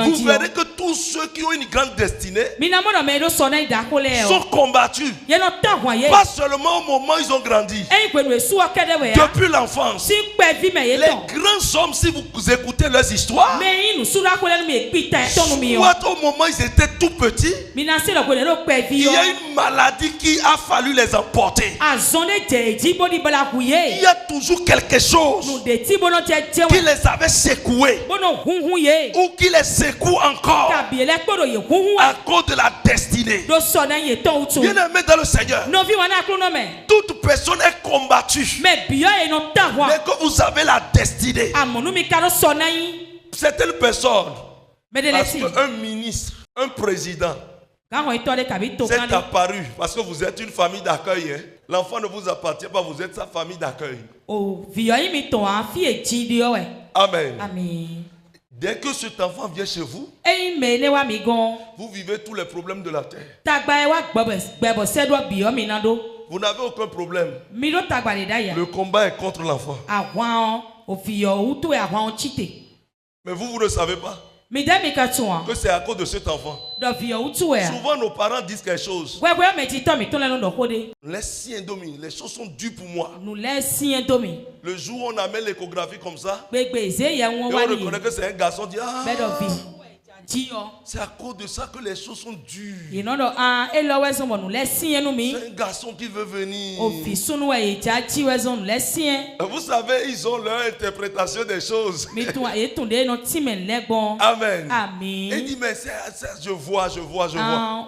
vous verrez que tous ceux qui ont une grande destinée sont combattus. Pas seulement au moment où ils ont grandi. Depuis l'enfance. Les grands hommes, si vous écoutez leurs histoires, soit au moment où ils étaient tout petits, il y a une maladie qui a fallu les emporter. Il y a toujours quelque chose qui les avait secoué bono hunhun ye ou qui les secoue encore tabi ele kporo ye hunhun à cause de la destinée. do sona ye ton utu Bien-aimé dans le Seigneur, no vi wana akru no me toute personne est combattue. me bio ye no tahwa Mais que vous avez la destinée. amonu mi karo sona yi Certaines personnes, me de parce lesi qu'un ministre, un président ka ho itore kabi to s'est kan apparu, parce que vous êtes une famille d'accueil, hein. L'enfant ne vous appartient pas, vous êtes sa famille d'accueil. o vi yo yi mi ton a fi e ji di o we Amen. ami Dès que cet enfant vient chez vous, e me ne wa mi gon vous vivez tous les problèmes de la terre. tagba e wa gbebo se do bi o mi na do Vous n'avez aucun problème. mi do tagba le da ya Le combat est contre l'enfant. àwọn òfìyọ utu àwọn chite Mais vous ne savez pas mi dẹ́ mi ka tún wọn que c'est à cause de cet enfant. dọ̀fìyọ utu ẹ̀ Souvent, nos parents disent quelque chose. wẹ́wẹ́ mi ti tọ́ mi tó lẹ́nu dọ̀kọ́dé Les siens dominent, les choses sont dues pour moi. nù lẹ́ sí ẹ̀ domi Le jour où on amène l'échographie comme ça, gbégbé ìzé yẹ et wọn on wá reconnaît nìyí que c'est un garçon, on dit bẹ́ẹ̀ dọ̀fì ah, jíyọ c'est à cause de ça que les choses sont dures. ìná dọ̀ ẹ lọ wẹ́sán bọ̀ nù lẹ́ sí ẹ̀ nù mi C'est un garçon qui veut venir. òfì sunu ẹ̀ ìjà jí wẹ́sán nù lẹ́ sí ẹ̀ Vous savez, ils ont leur interprétation des choses. mi tún ètò dé nù tí mi lẹ́gbọ́n Amen. àmì Il dit, mais je vois.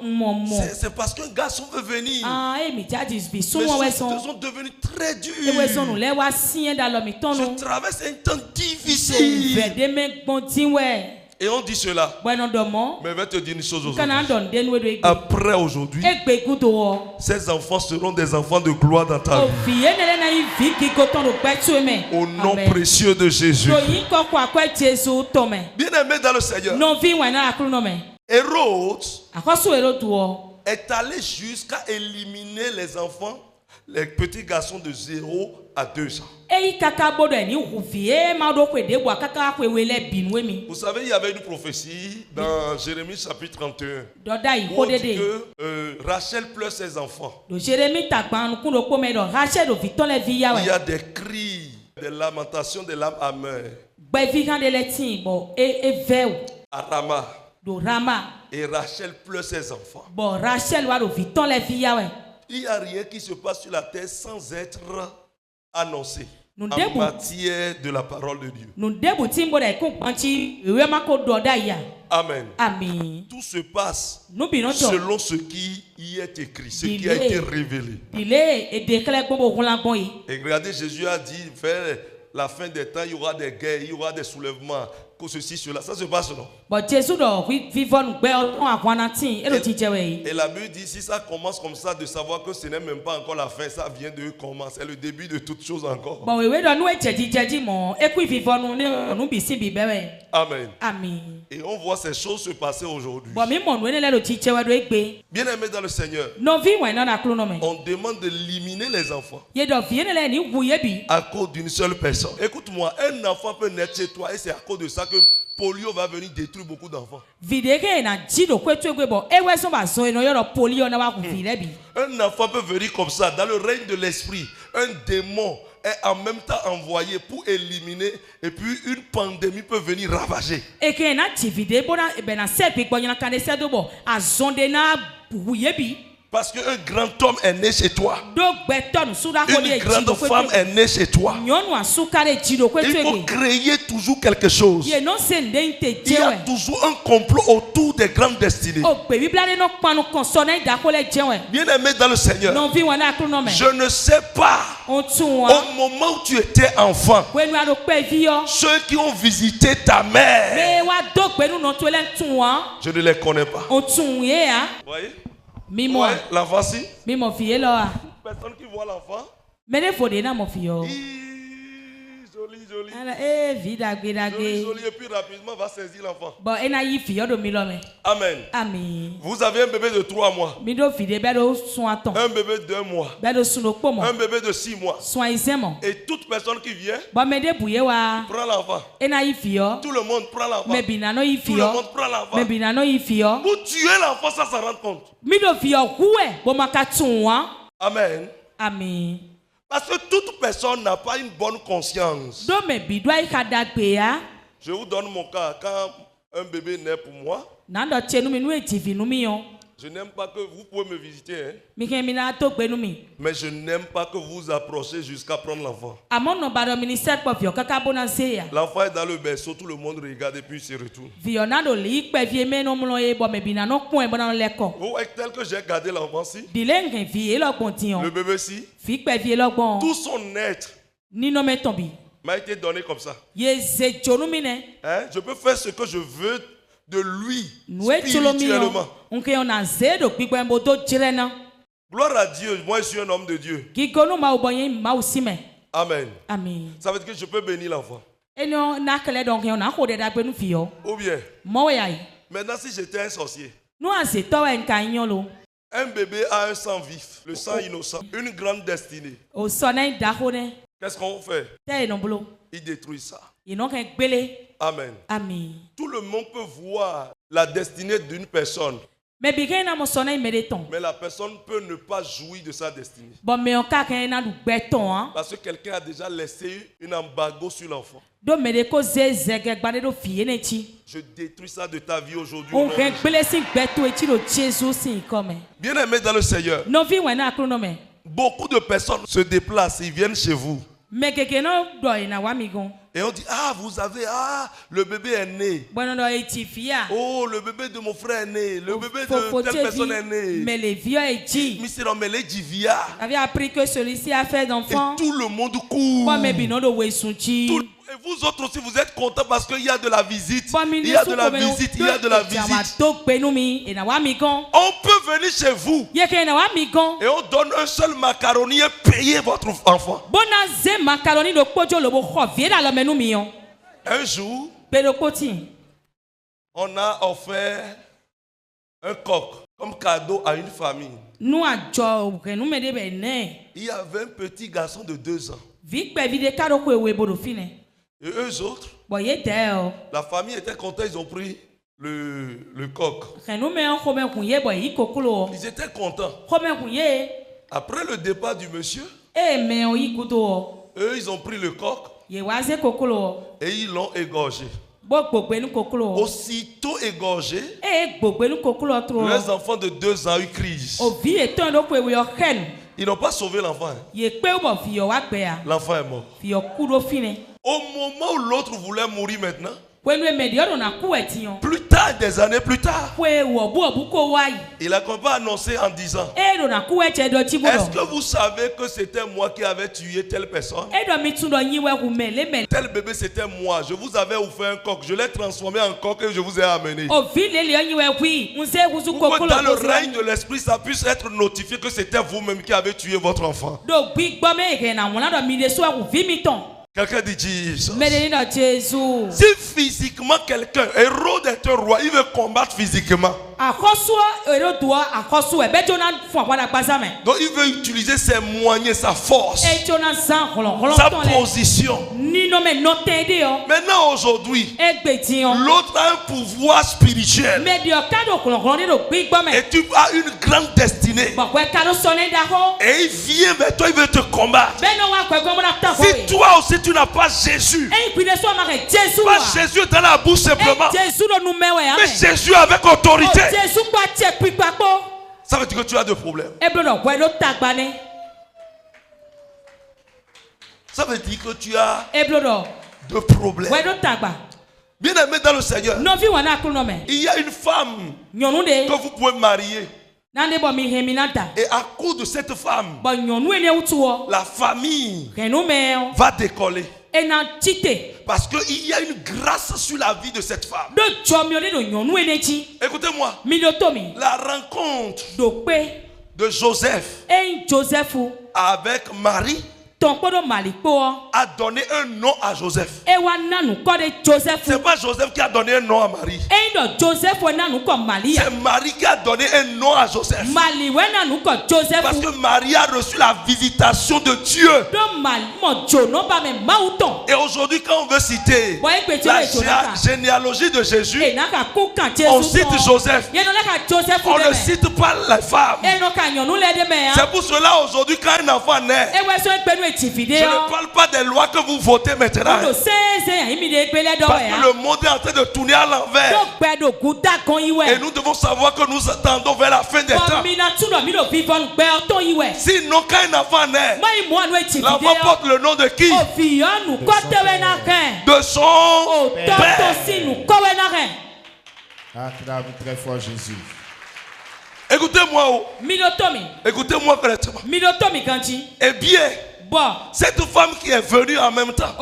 mọ̀mọ̀ C'est parce qu'un garçon veut venir. èmi jáde bí Les sunu choses wẹ́sán sont devenues très ewẹ́sán nù dures. lẹ́ wá sí ẹ̀ dà lọ mi tọ́nu Je traverse un temps difficile. vẹ̀dẹ́ mẹ́gbọ́n tí wẹ́ Et on dit cela. bueno dɔmɔ Mais je vais te dire une chose kana aujourd'hui. dɔn den wo do egbe Après aujourd'hui, egbe kudo wɔ ces enfants seront des enfants de gloire dans ta vie. òfì yé nele na yi vi kiko tɔn do gbɛtu mɛ Au nom précieux de Jésus. lóyìn kɔkɔ akɔ jesu tɔmɛ Bien-aimé dans le Seigneur, nɔvi wɛn na akuru nɔmɛ Hérode akɔsu ero do wɔ est allé jusqu'à éliminer les enfants, les petits garçons de 0 à 2 ans. eyi kaka bodo ɛni òfì yé ma do ko èdè bɔ kaka ko ewe lɛ binu mi Vous savez, il y avait une prophétie dans Jérémie chapitre 31. dɔda yi Où ko on dit dede que Rachel pleure ses enfants. do jeremi tagbanu kun do kpɔmɛ dɔ rachel do vitɔ lɛ vi ya Il y wɛ a des cris, des lamentations, des larmes amères gbɛvi kan de lɛ tin bɔn evɛ o à Rama. do rama Et Rachel pleure ses enfants. bɔn rachel wa do vitɔ lɛ vi ya wɛ. Il n'y a rien qui se passe sur la terre sans être annoncé Nous en débou- matière de la parole de Dieu. nu debu tí n bɔ dɛ ko kpɔntsi ewé ma ko dɔ da ya Amen. ami Tout se passe nubi nɔtɔ selon ce qui y est écrit, ce qui Il a est. été révélé. ile edekele gbogbo kunla gbɔn yi Et regardez, Jésus a dit, vers la fin des temps, il y aura des guerres, il y aura des soulèvements, que ceci, cela. Ça se passe, non? bɔn jesu dɔ vivɔ nu gbɛ ɔn aʋana tí elo ti jɛ wɛ yi Et la Bible dit, si ça commence comme ça, de savoir que ce n'est même pas encore la fin, ça vient de commencer. C'est le début de toutes choses encore. bɔn ewé dɔ nu edzedidzeji mɔ eku vivɔ nu ne nu bisi bi bɛ wɛ Amen. ami Et on voit ces choses se passer aujourd'hui. bɔn mi mɔ nu ne lɛ lo ti jɛ wɛ do egbe Bien aimé dans le Seigneur, nɔvi wɛn nɔ na klo nɔ mɛ on demande d'éliminer les enfants ye dɔ vi ne lɛ ni wu ye bi à cause d'une seule personne. Écoute-moi, un enfant peut naître chez toi et c'est à cause de ça que polio va venir détruire beaucoup d'enfants. videke na dzi do ko etu egbe bɔ ewɛ sɔn ba zɔn yen nɔ yɔrɔ poli yɔ na wa kun vi lɛ bi. Un enfant peut venir comme ça, dans le règne de l'esprit. Un démon est en même temps envoyé pour éliminer et puis une pandémie peut venir ravager. eke na tivide bona bena sepi gbɔnyina kan de se do bɔ azɔnde na wuye bi Parce qu'un grand homme est né chez toi. do gbɛtɔ nusuda ko de Une dzi grande do femme ko est née chez toi. nyɔnu asuka de dzi do ko Il faut etu egbe créer toujours quelque chose. ye no se nde te Il y a jɛwɛ toujours un complot autour des grandes destinées. o gbe bibla de no kpanu kɔnsɔn ne da ko lɛ jɛwɛ Bien aimé dans le Seigneur, nɔvi wɔn na kuro nɔ mɛ je ne sais pas, o tun wa au moment où tu étais enfant, wenu ado kpɛ vi yɔ ceux qui ont visité ta mère, me wa do gbɛnu nɔ to lɛ tun wa je ne les connais pas. o tun ye ya Vous voyez? mimɔ Ouais, l'enfant, si. mimɔ fi ye lɔ wa Personne qui voit l'enfant. mɛ ne fo de na mɔ fi yɔ Joli, joli. ala vi dagbe Joli, dagbe. joli. Et puis rapidement va saisir l'enfant. Bon, ena yi fi yodo mi lo me. Amen. Ami. Vous avez un bébé de 3 mois, Mi do fi de be do sun aton. un bébé d'1 mois, Be do sun okpo mo. un bébé de 6 mois. Sun izen mo. Et toute personne qui vient, Bon me de buye wa. prend l'enfant. Ena yi fi yo. Tout le monde prend l'enfant. Me bina no yi Tout fi le yo. monde prend l'enfant. Me bina no yi fi yo. Pour tuer l'enfant sans s'en rendre compte. Mi do fi yo kuwe bo maka tun wa. Amen. Ami. Parce que toute personne n'a pas une bonne conscience. Do me bi do ai ka dagbe ya. Je vous donne mon cas. Quand un bébé naît pour moi, Na do chenu mi nu e tivi nu mi yo. Je n'aime pas que vous pouvez me visiter, hein, Mikemina to gbenu mi. mais je n'aime pas que vous vous approchez jusqu'à prendre l'enfant. Amon no bado ministère kwa vio kaka bona seya. L'enfant est dans le berceau, tout le monde regarde et puis il se retourne. Vio na do li pe vie me no mlo e bo me bina no kun e bona no leko. Vous voyez tel que j'ai gardé l'enfant-ci, Dilenge vie lo gbon ti le on. bébé-ci, Fi pe vie lo gbon. tout son être Ni no me tombi. m'a été donné comme ça. Ye ze jonu mi ne. Hein? Je peux faire ce que je veux de lui, Noe cholo mi spirituellement. on. Onke on a ze do gbigbo mbo do jirena. Gloire à Dieu, moi je suis un homme de Dieu. Gigonu ma oboye ma usime. Amen. Amen. Ça veut dire que je peux bénir l'enfant. Eno na kele donc on a ko de da gbenu fio. Ou bien, Mo we ai. maintenant si j'étais un sorcier, No ase to en kan yon lo. un bébé a un sang vif, le sang innocent, une grande destinée. O so na da ho ne. Qu'est-ce qu'on fait? Te no blo. Il détruit ça. Ils n'ont qu'un gbele. Amen. Amen. Tout le monde peut voir la destinée d'une personne, Mais bien na mo so na imedeton. mais la personne peut ne pas jouir de sa destinée. Bon mais on ka kan na du beton hein. Parce que quelqu'un a déjà laissé une embargo sur l'enfant. Do me de ko zege gbade do fie ne ti. Je détruis ça de ta vie aujourd'hui. au On nom de kan Jésus. gbele sin beto e ti lo Jesus sin comme. Bien-aimés dans le Seigneur, No vi we na krono me. beaucoup de personnes se déplacent, ils viennent chez vous. Me keke no do na wa mi gon. Et on dit, ah, vous avez, le bébé est né. Bueno do e ti fia. Oh, le bébé de mon frère est né. Le bébé Faut de telle personne est né. Mais les vieux e ti. Monsieur Romélé Divia. Avait appris que celui-ci a fait Et d'enfants. tout le monde court. Bon mais bino do we sunchi. Et vous autres aussi, vous êtes contents parce qu'il y a de la visite. Bon Il y a de la visite, il y a de la visite. To gbenu mi e na wa mi gon. On peut venir chez vous Ye ke na wa mi gon. et on donne un seul macaroni et payer votre enfant. Bona ze macaroni do pojo lobo kho vie da lo menu mi on. Un jour, Pero koti. on a offert un coq comme cadeau à une famille. Nu ajo renu me de be ne. Il y avait un petit garçon de 2 ans. Vi pe vi de kado ko ewe bodo fine. Et eux autres, Bo ye te o. la famille était contente, ils ont pris le coq. Renu me on ko me kun ye bo yi kokolo. Ils étaient contents. Ko me kun ye. Après le départ du monsieur, E me o yi kuto o. eux, ils ont pris le coq Ye wa ze kokolo. et ils l'ont égorgé. Bo gbogbe nu kokolo. Aussitôt égorgé, E gbogbe nu kokolo tro. les enfants de 2 ans ont eu crise. O vi eton do ko ewe o ken. Ils n'ont pas sauvé l'enfant. Hein. Ye pe o bo fi o wa pe a. L'enfant est mort. Fi o ku do fine. Au moment où l'autre voulait mourir maintenant, Wenu e me di o na ku etiyon. plus tard, des années plus tard, Kwe wo bu obu ko wa yi. il a pas annoncé en disant, E do na ku eche do ti est-ce bodo. que vous savez que c'était moi qui avais tué telle personne? E do mi tun do yin we ku me le me. Tel bébé c'était moi. Je vous avais offert un coq. Je l'ai transformé en coq et je vous ai amené. O vi le le yin we ku yi. Nse wuzu Pour que kokolo. dans le règne de l'esprit, ça puisse être notifié que c'était vous-même qui avez tué votre enfant. Do gbi gbo me ke na wona do mi le so ku vi mi ton. Quelqu'un dit Jesus. Me de ni do Jesu. Si physiquement quelqu'un, Hérode est un roi, il veut combattre physiquement. Akoso ero do akoso e be jona fun apada gbasa me. Donc il veut utiliser ses moyens, sa force, E jona san kolon sa ton le. position. Ni no me no te de o. Maintenant aujourd'hui, E gbe ti on. l'autre a un pouvoir spirituel. Me di o kado kolon de do gbi gbo me. Et tu as une grande destinée. Bo kwe kado so ne da ho. Et il vient vers toi, il veut te combattre. Be no wa kwe gbo mo na ta ho. Si toi aussi tu n'as pas Jésus, E ipile so ma ke Jesu pas wa. Jésus dans la bouche simplement, E Jesu do nu me we ya mais me. Jésus avec autorité. Jesu gba che pipa po. Ça veut dire que tu as des problèmes. E blo do kwe do tagba ne. Ça veut dire que tu as E blo do des problèmes. kwe do tagba. Bien aimé dans le Seigneur, No vi wa na kru no me. il y a une femme Nyonu de. que vous pouvez marier. Na de bo mi hemi na ta. Et à cause de cette femme, Bo nyonu ene utu o. la famille Renu me o. va décoller. E na tite. Parce qu'il y a une grâce sur la vie de cette femme. Do jomi o de do nyonu ene ti. Écoutez-moi, Mi do to mi. la rencontre Do pe. de Joseph E Joseph avec Marie ton podo maliko o. a donné un nom à Joseph. E wa nanu ko de Joseph. C'est pas Joseph qui a donné un nom à Marie. E do Joseph we nanu ko Maria. C'est Marie qui a donné un nom à Joseph. Mali we nanu ko Joseph. Parce que Marie a reçu la visitation de Dieu. Do mali mo jono ba me mauton. Et aujourd'hui, quand on veut citer la généalogie de Jésus, E na ka ku kan Jesu. on cite Joseph. Ye no na ka Joseph On de ne me. cite pas les femmes. E no ka nyonu le de me ya. C'est pour cela aujourd'hui, quand un enfant naît, E we so pe nu ne parle pas des lois que vous votez maintenant. Parce que le monde est en train de tourner à l'envers. Et nous devons savoir que nous attendons vers la fin des temps. Sinon, quand un enfant naît, l'enfant porte le nom de qui? De son père. Acclame très fort Jésus. Écoutez-moi. Écoutez-moi correctement. Eh bien, cette femme qui est venue en même temps,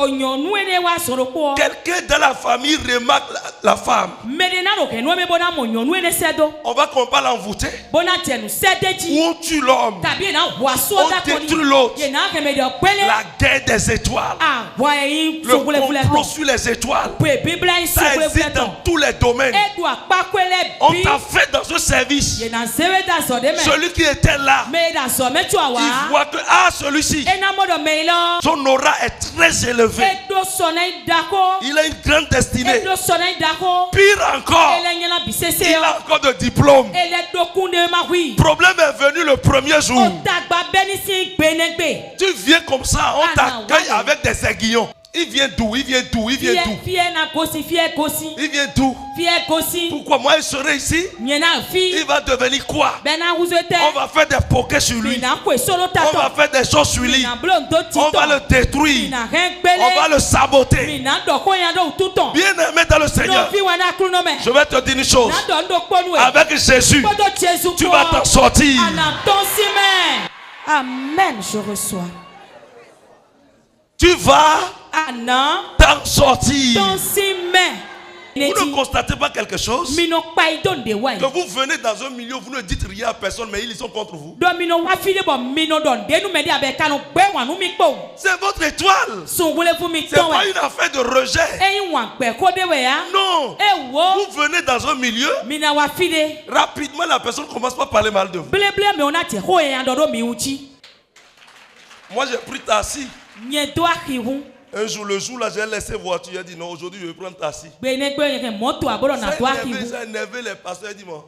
quelqu'un dans la famille remarque la femme. On va qu'on parle envoûté. Ou on tue l'homme. On détruit l'autre. La guerre des étoiles. Le complot sur les étoiles. Ça existe dans tous les domaines. On t'a fait dans ce service. Celui qui était là, il voit que celui-ci, son aura est très élevé. Il a une grande destinée. Pire encore, il a encore de diplôme. Le problème est venu le premier jour. Tu viens comme ça, on t'accueille avec des aiguillons. Il vient d'où? Il vient d'où? Il vient d'où? Il vient d'où? Pourquoi moi je serai ici? Il va devenir quoi? On va faire des pokés sur lui. On va faire des choses sur lui. On va le détruire. On va le saboter. Bien aimé dans le Seigneur, je vais te dire une chose. Avec Jésus, tu vas t'en sortir. Amen, je reçois. Tu vas t'en sortir. Vous ne constatez pas quelque chose? Que vous venez dans un milieu, vous ne dites rien à personne, mais ils sont contre vous. C'est votre étoile. C'est pas une affaire de rejet. Non. Vous venez dans un milieu, rapidement la personne commence par parler mal de vous. Moi j'ai pris taxi. Un jour, le jour là, j'ai laissé voiture. J'ai dit non, aujourd'hui je vais prendre taxi. Ça a énervé les pasteurs. Il dit moi,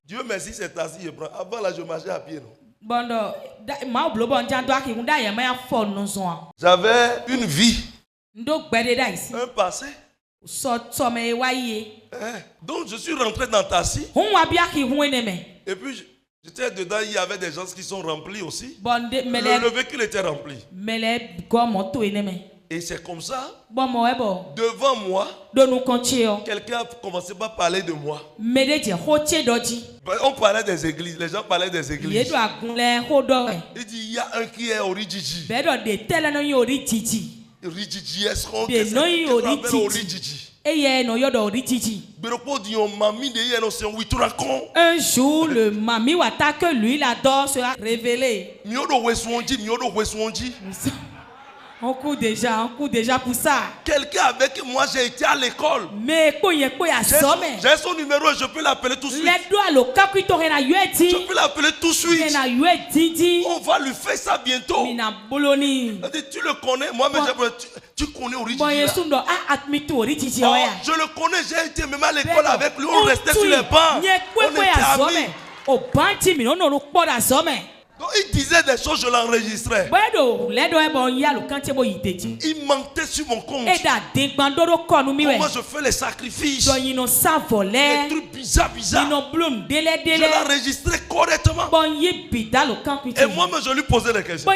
Dieu merci, c'est taxi. Je prends. Avant là, je marchais à pied. J'avais une vie, un passé. Donc je suis rentré dans le taxi. Et puis j'étais dedans, il y avait des gens qui sont remplis aussi. Le véhicule était rempli. Et c'est comme ça, devant moi, quelqu'un a commencé par parler de moi. On parlait des églises, les gens parlaient des églises. Il dit, il y a un qui est Orijiji. Orijiji, est-ce qu'on appelle Orijiji? Un jour, le mami Wata que lui il adore sera révélé. On court déjà pour ça. Quelqu'un avec qui moi j'ai été à l'école. Mais j'ai son numéro et je peux l'appeler tout de suite. Je peux l'appeler tout de suite. On va lui faire ça bientôt. Tu le connais, moi-même tu connais Orijiji. Je le connais, j'ai été même à l'école avec lui, on restait sur les bancs. On était amis. Donc, il disait des choses, je l'enregistrais. Il mentait sur mon compte. Comment je fais les sacrifices. Les trucs bizarres. Je l'enregistrais correctement. Et moi-même, je lui posais des questions.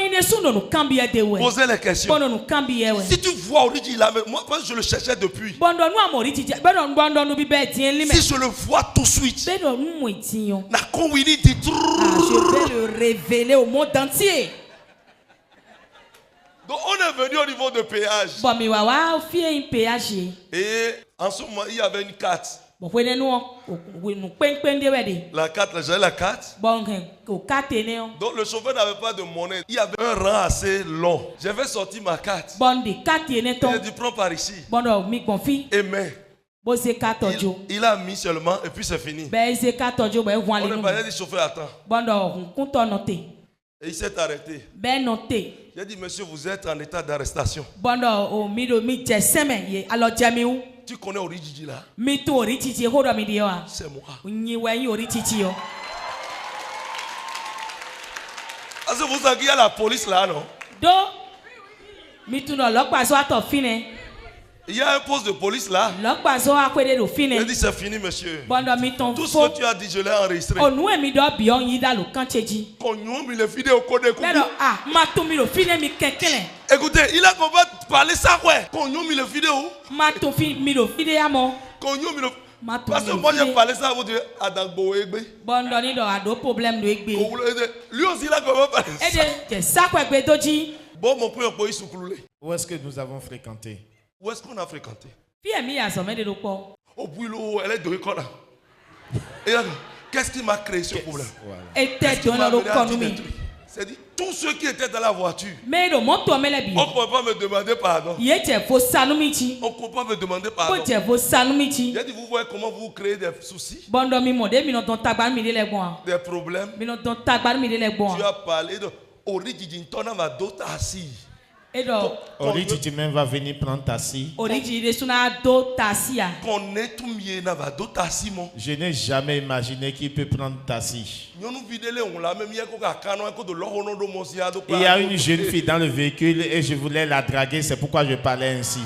Posais les questions. Si tu vois Orijiji là, moi je le cherchais depuis. Si je le vois tout de suite, je vais le révéler au monde entier. Donc on est venu au niveau de péage. Et en ce moment, il y avait une carte. La carte, j'avais la carte. Donc le chauffeur n'avait pas de monnaie. Il y avait un rang assez long. J'avais sorti ma carte. Il a dit prends par ici. Et mais il a mis seulement et puis c'est fini. On est pas dit chauffeur attends. Et il s'est arrêté. J'ai dit monsieur vous êtes en état d'arrestation. Tu connais Orijiji là? C'est moi. Parce que vous savez qu'il y a la police là, non? Do mi tun do lokpazo ato fine. Il y a un poste de police là. Lokpazo akwede do fine. Je dis c'est fini, monsieur. Bondo mi ton Tout ce fo. que tu as dit, je l'ai enregistré. Onu emi do bion yida lo kancheji. Quand nous le vidéo code. Ledo ma to mi lo fine mi kenkele. Écoutez, il a qu'on va parler ça ouais. Quand nous le vidéo. Ma to fi mi lo fide amo. Quand nous le. Ma to Parce que mi lo moi j'ai fide. parlé ça, vous dites Adagbo Egbe. Bondo ni do ado problème do egbe. Lui aussi là qu'on va parler. Ede je sakwe gbe doji. Bon, mon premier pays soukoulé. Où est-ce que nous avons fréquenté? Où est-ce qu'on a fréquenté? Fi emi ya so me de do po. Au boulot, elle est de l'école. Et là, qu'est-ce qui m'a créé ce problème? Voilà. Ete do na do konu mi. C'est-à-dire, tous ceux qui étaient dans la voiture, Me do moto me le bi. on ne peut pas me demander pardon. Ye je fo sanu mi chi. On ne peut pas me demander Ko pardon. je fo sanu mi chi. J'ai dit, vous voyez comment vous créez des soucis, Bondo mi mo de mi no ton tagba mi de le gbon. des problèmes. Mi no ton tagba mi de le gbon. Tu as parlé de Origin Tona ma dot assis. Edo Ori même va venir prendre ta scie. origi de suna do tasia. Qu'on est tout mieux na va dot assis mon. Je n'ai jamais imaginé qu'il peut prendre ta scie. Nous nous vidéo on l'a même hier qu'on a canon qu'on de l'orono de mon siado. Il y a une jeune fille dans le véhicule et je voulais la draguer, c'est pourquoi je parlais ainsi.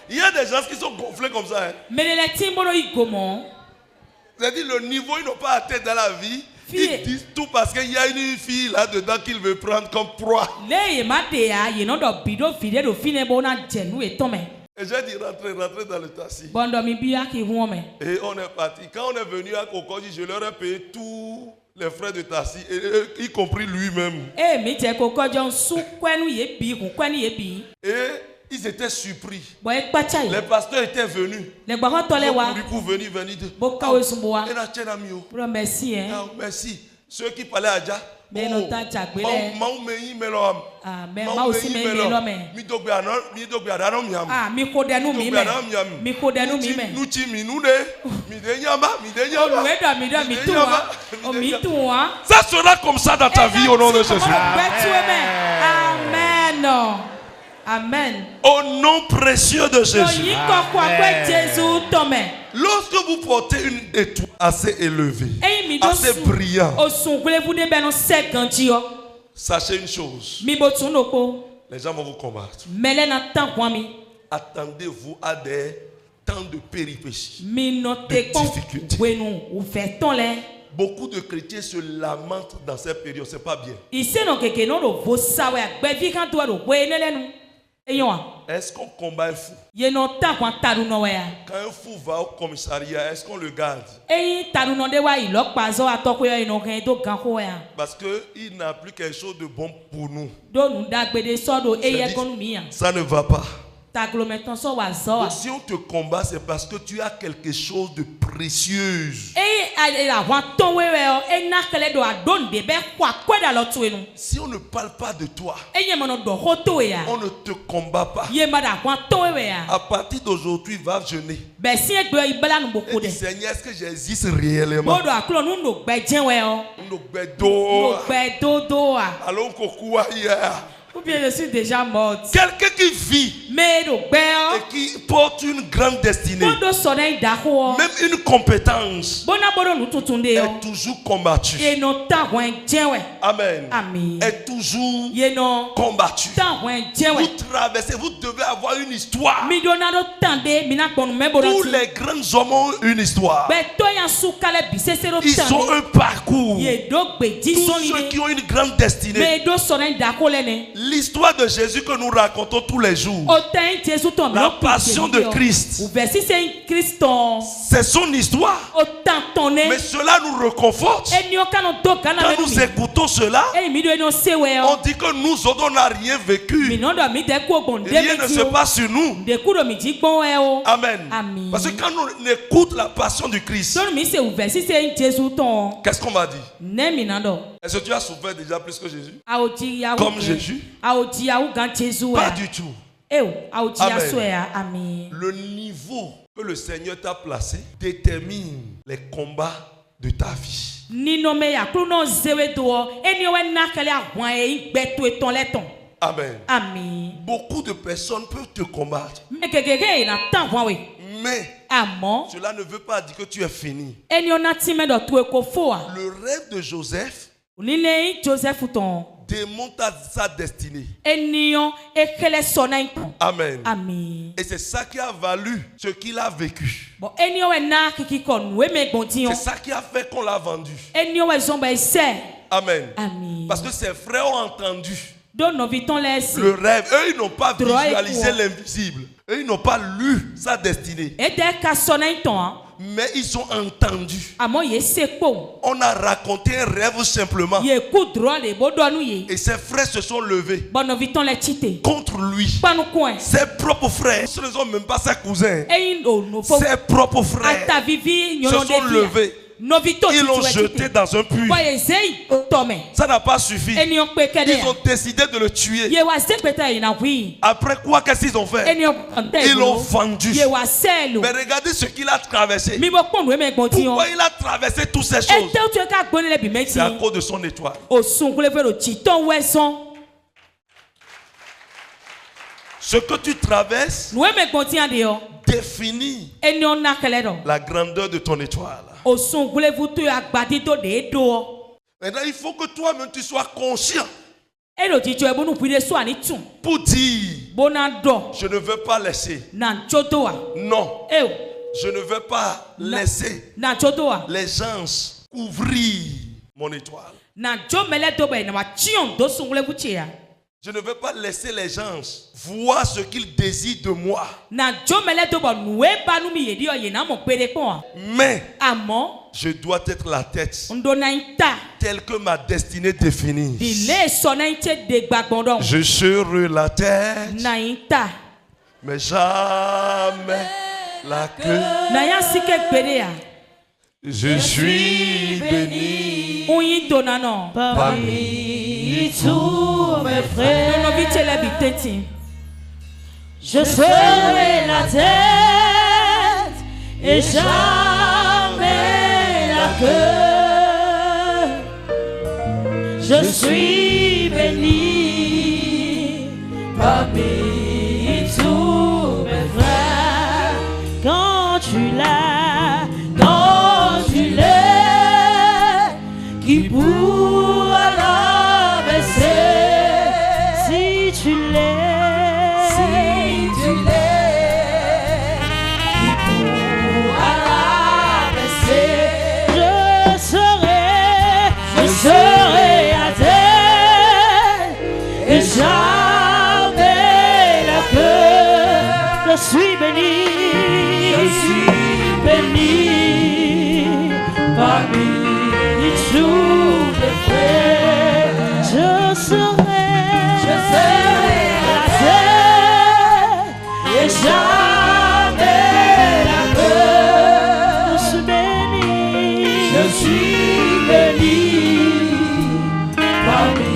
Il y a des gens qui sont gonflés comme ça. Hein. Mais le timbolo igomon. C'est-à-dire le niveau ils n'ont pas atteint dans la vie. Fille. Ils disent tout parce qu'il y a une fille là-dedans qu'il veut prendre comme proie. Le ye mate ya ye no do bido fide do fine bona jenu e tome. Et j'ai dit rentrez dans le taxi. Bondo mi bia ki huome. Et on est parti. Quand on est venu à Kokoji, je leur ai payé tous les frais de taxi, y compris lui-même. E mi je koko jon su kwenu ye bi kun kwenu ye bi. Et ils étaient surpris. Boy pacha Les ye. pasteurs étaient venus. Le gba ho tole wa. Pour venir. Boka o sumboa. Et là, tiens, ami. Pro merci hein. Ah, merci. Ceux qui parlaient à Dja. Mais non, t'as déjà brûlé. Ah, mais moi aussi, mais l'homme. Ah, mi ko denu mi me. Mi ko denu mi me. Nous ti mi nous ne. Mi de nyama, mi de nyama. Oh, mi do mi tu wa. Oh, mi tu wa. Ça sera comme ça dans ta vie au nom de Jésus. Amen. Amen. Au nom précieux de Jésus. Lorsque vous portez une étoile assez élevée, assez brillante, sachez une chose. Les gens vont vous combattre. Attendez-vous à des temps de péripéties, de difficultés. Beaucoup de chrétiens se lamentent dans cette période. C'est pas bien. Est-ce qu'on combat un fou? Quand un fou va au commissariat, est-ce qu'on le garde? Parce qu'il n'a plus quelque chose de bon pour nous. Ça ne va pas. Donc, si on te combat, c'est parce que tu as quelque chose de précieux. Si on ne parle pas de toi, on ne te combat pas. À partir d'aujourd'hui, va jeûner. Et dis, Seigneur, est-ce que j'existe réellement? Allons kokoua hier. Ou bien je suis déjà morte. Quelqu'un qui vit et qui porte une grande destinée, même une compétence, est toujours combattu. Amen. Est toujours combattu. Vous traversez, vous devez avoir une histoire. Tous les grands hommes ont une histoire. Ils ont un parcours. Tous ceux qui ont une grande destinée. L'histoire de Jésus que nous racontons tous les jours, la passion de Christ, c'est son histoire. Mais cela nous reconforte. Quand nous écoutons cela, on dit que nous autres, on n'a rien vécu. Rien ne se passe sur nous. Amen. Parce que quand on écoute la passion du Christ, qu'est-ce qu'on m'a dit? Est-ce que tu as souffert déjà plus que Jésus? Comme Jésus? Pas du tout. Amen. Le niveau que le Seigneur t'a placé détermine les combats de ta vie. Amen. Beaucoup de personnes peuvent te combattre. Mais Amon. cela ne veut pas dire que tu es fini. Eni ona time do tu eko foa. Le rêve de Joseph Unile Joseph ton. démontre sa destinée. Enion ekele sona inko. Amen. Amen. Et c'est ça qui a valu ce qu'il a vécu. Bon enio ena kiki kon we me gontion. C'est ça qui a fait qu'on l'a vendu. Enio we zomba ese. Amen. Amen. Parce que ses frères ont entendu Don no viton laisse. le rêve. Eux, ils n'ont pas Droit et visualisé quoi? l'invisible. Eux, ils n'ont pas lu sa destinée. Et dès ka sona inton. Mais ils ont entendu. Amon ye sekpo. On a raconté un rêve simplement. Ye ku droit le bodo anu ye. Et ses frères se sont levés Bon no viton le chite. contre lui. Pas nous coin. Ses propres frères, ce ne sont même pas ses cousins. Et no fo. Ses propres frères Ata vivi se nyono sont de levés. No vito Ils l'ont jeté dans un puits. Boye zei tome. Ça n'a pas suffi. Enion pe kede. Ils ont décidé de le tuer. Ye wa zekpeta ina wi. Après quoi, qu'est-ce qu'ils ont fait? Enion Ils l'ont vendu. Ye wa selo. Mais regardez ce qu'il a traversé. Mi bo pon we me gontion. Pourquoi il a traversé toutes ces Et choses? te tu ka gboni le bi meti. C'est à cause de son étoile. O sun kule fe lo chiton weson. Ce que tu traverses Nou me gontion de yo. définit Enion na kele do. la grandeur de ton étoile. O sun kule vu tu agbadi do de do. Maintenant, il faut que toi-même tu sois conscient E lo ti jo e bonu pide so ani tun. pour dire Bona do. je ne veux pas laisser. Na choto wa. Non, E o. je ne veux pas laisser Na choto wa. les gens couvrir mon étoile. Na jo mele do be na wa chion do sun kule vu chia. Je ne veux pas laisser les gens voir ce qu'ils désirent de moi. Na jo mele do bo nu e ba nu mi ye di o ye na mo pere pon. Mais Amon je dois être la tête ndo na inta. telle que ma destinée définit. Dile so na inte de gbagbon. Je serai la tête, Na inta. mais jamais la queue. Na ya sike gbede ya. Je suis béni Oyin dona no. parmi Tous mes frères, No bi tele bi tenti. je serai la tête et jamais la queue. Je suis béni parmi tous mes frères. Quand tu l'as, qui pourra l'abaisser si tu l'es, qui pourra l'abaisser. Je serai à terre et jamais la queue. Je suis béni parmi tous mes frères. Je serai la terre et jamais la queue. Je suis béni parmi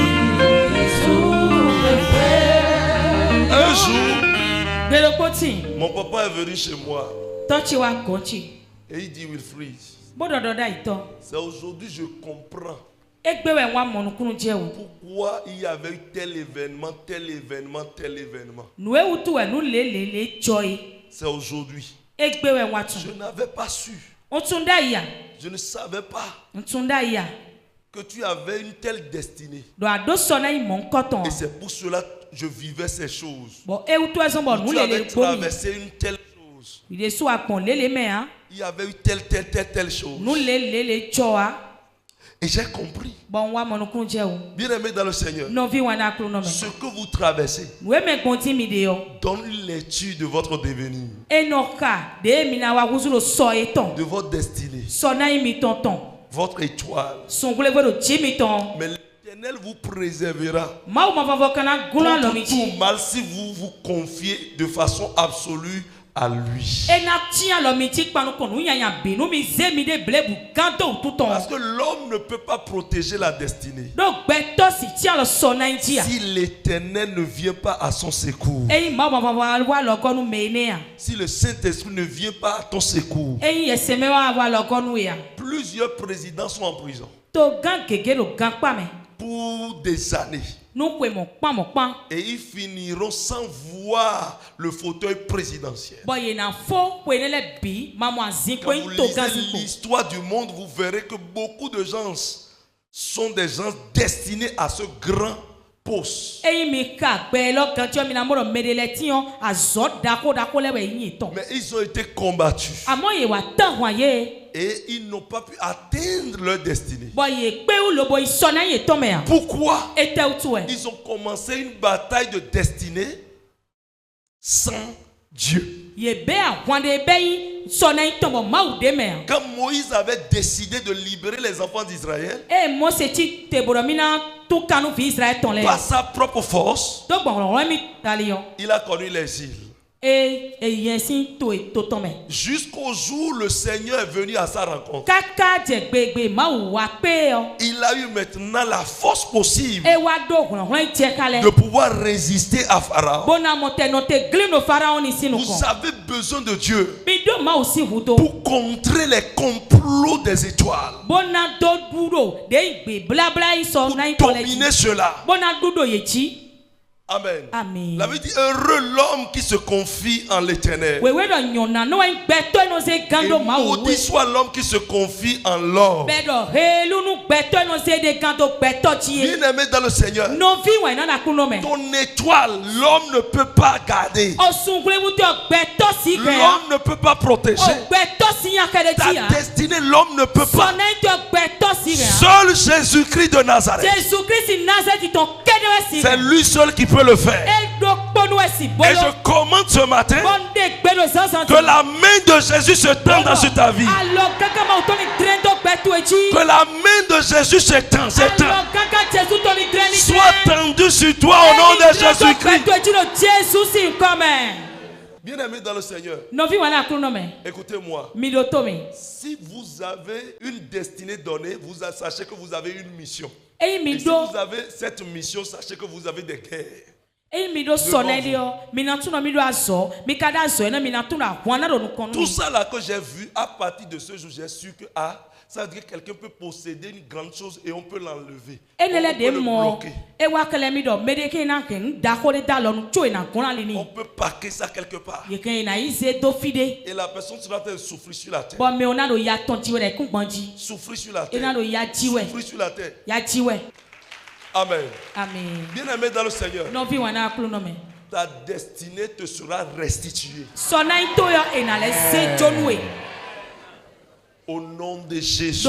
tous mes frères. Un jour, Belo koti. mon papa est venu chez moi Tochi wa gonchi. et il dit Wilfried, Bodo da ito. c'est aujourd'hui je comprends Egbe we wa monukunu je wo. pourquoi il y avait eu tel événement. Nu e utu we nu le joy. C'est aujourd'hui. Egbe we wa Je tun. n'avais pas su, Ontunda ya. je ne savais pas Ontunda ya. que tu avais une telle destinée. Do ado so na imon koton. Et c'est pour cela que je vivais ces choses. Bon e utu ezon bo nu Tu le avais bomi. traversé une telle chose. Il est sous apon le me hein. Il y avait eu telle chose. Nu le choa. Et j'ai compris. Bon wa monukunu je wo. Bien aimé dans le Seigneur, No vi wana kru no me. ce que vous traversez Nu e me gonti mi de yo. donne une lecture de votre devenir, Enoka de mi na wa wuzulo so eton. de votre destinée, So na imi tonton. votre étoile. Songule vodo jimi ton. Mais l'Éternel vous préservera Ma ou ma va kana gula lo mi contre tout mal si vous vous confiez de façon absolue à lui. E na tia lo mi ti panu konu yanya be no mi ze mi de blebu kanto tuton. Parce que l'homme ne peut pas protéger la destinée Donc beto si tia lo so na ndia. si l'Éternel ne vient pas à son secours. E ma ma va wa lo gonu me ne ya. Si le Saint-Esprit ne vient pas à ton secours. E yese me wa lo gonu ya. Plusieurs présidents sont en prison To gan gege lo gan pa me. pour des années. Nous pouvons pas mon pan. Et ils finiront sans voir le fauteuil présidentiel. Bon, il y a un faux pour les bi, maman zinko Quand vous lisez l'histoire du monde, vous verrez que beaucoup de gens sont des gens destinés à ce grand poste. Mais ils ont été combattus. Et ils n'ont pas pu atteindre leur destinée. Pourquoi? Ils ont commencé une bataille de destinée sans Dieu. Quand Moïse avait décidé de libérer les enfants d'Israël par sa propre force, il a connu l'exil. Jusqu'au jour où le Seigneur est venu à sa rencontre. Il a eu maintenant la force possible de pouvoir résister à Pharaon. Vous avez besoin de Dieu pour contrer les complots des étoiles, pour dominer cela. Amen. Amen. La Bible dit heureux l'homme qui se confie en l'Éternel. Et maudit soit l'homme qui se confie en l'homme. Bien-aimé dans le Seigneur, ton étoile, l'homme ne peut pas garder. L'homme ne peut pas protéger. Ta destinée, l'homme ne peut pas. Seul Jésus-Christ de Nazareth. C'est lui seul qui peut le faire. Et je commande ce matin que la main de Jésus se tende sur ta vie. Que la main de Jésus se tende, soit tendue sur toi au nom de Jésus-Christ. Bien-aimé dans le Seigneur, écoutez-moi. Si vous avez une destinée donnée, vous sachez que vous avez une mission. Et si vous avez cette mission, sachez que vous avez des guerres. Tout ça là que j'ai vu, à partir de ce jour, j'ai su que ça veut dire que quelqu'un peut posséder une grande chose et on peut l'enlever. On peut le bloquer. On peut paquer ça quelque part. Et la personne sera en train de souffrir sur la terre. Souffrir sur la terre. Souffrir sur la terre. Amen. Amen. Bien-aimé dans le Seigneur, ta destinée te sera restituée. Au nom de Jésus.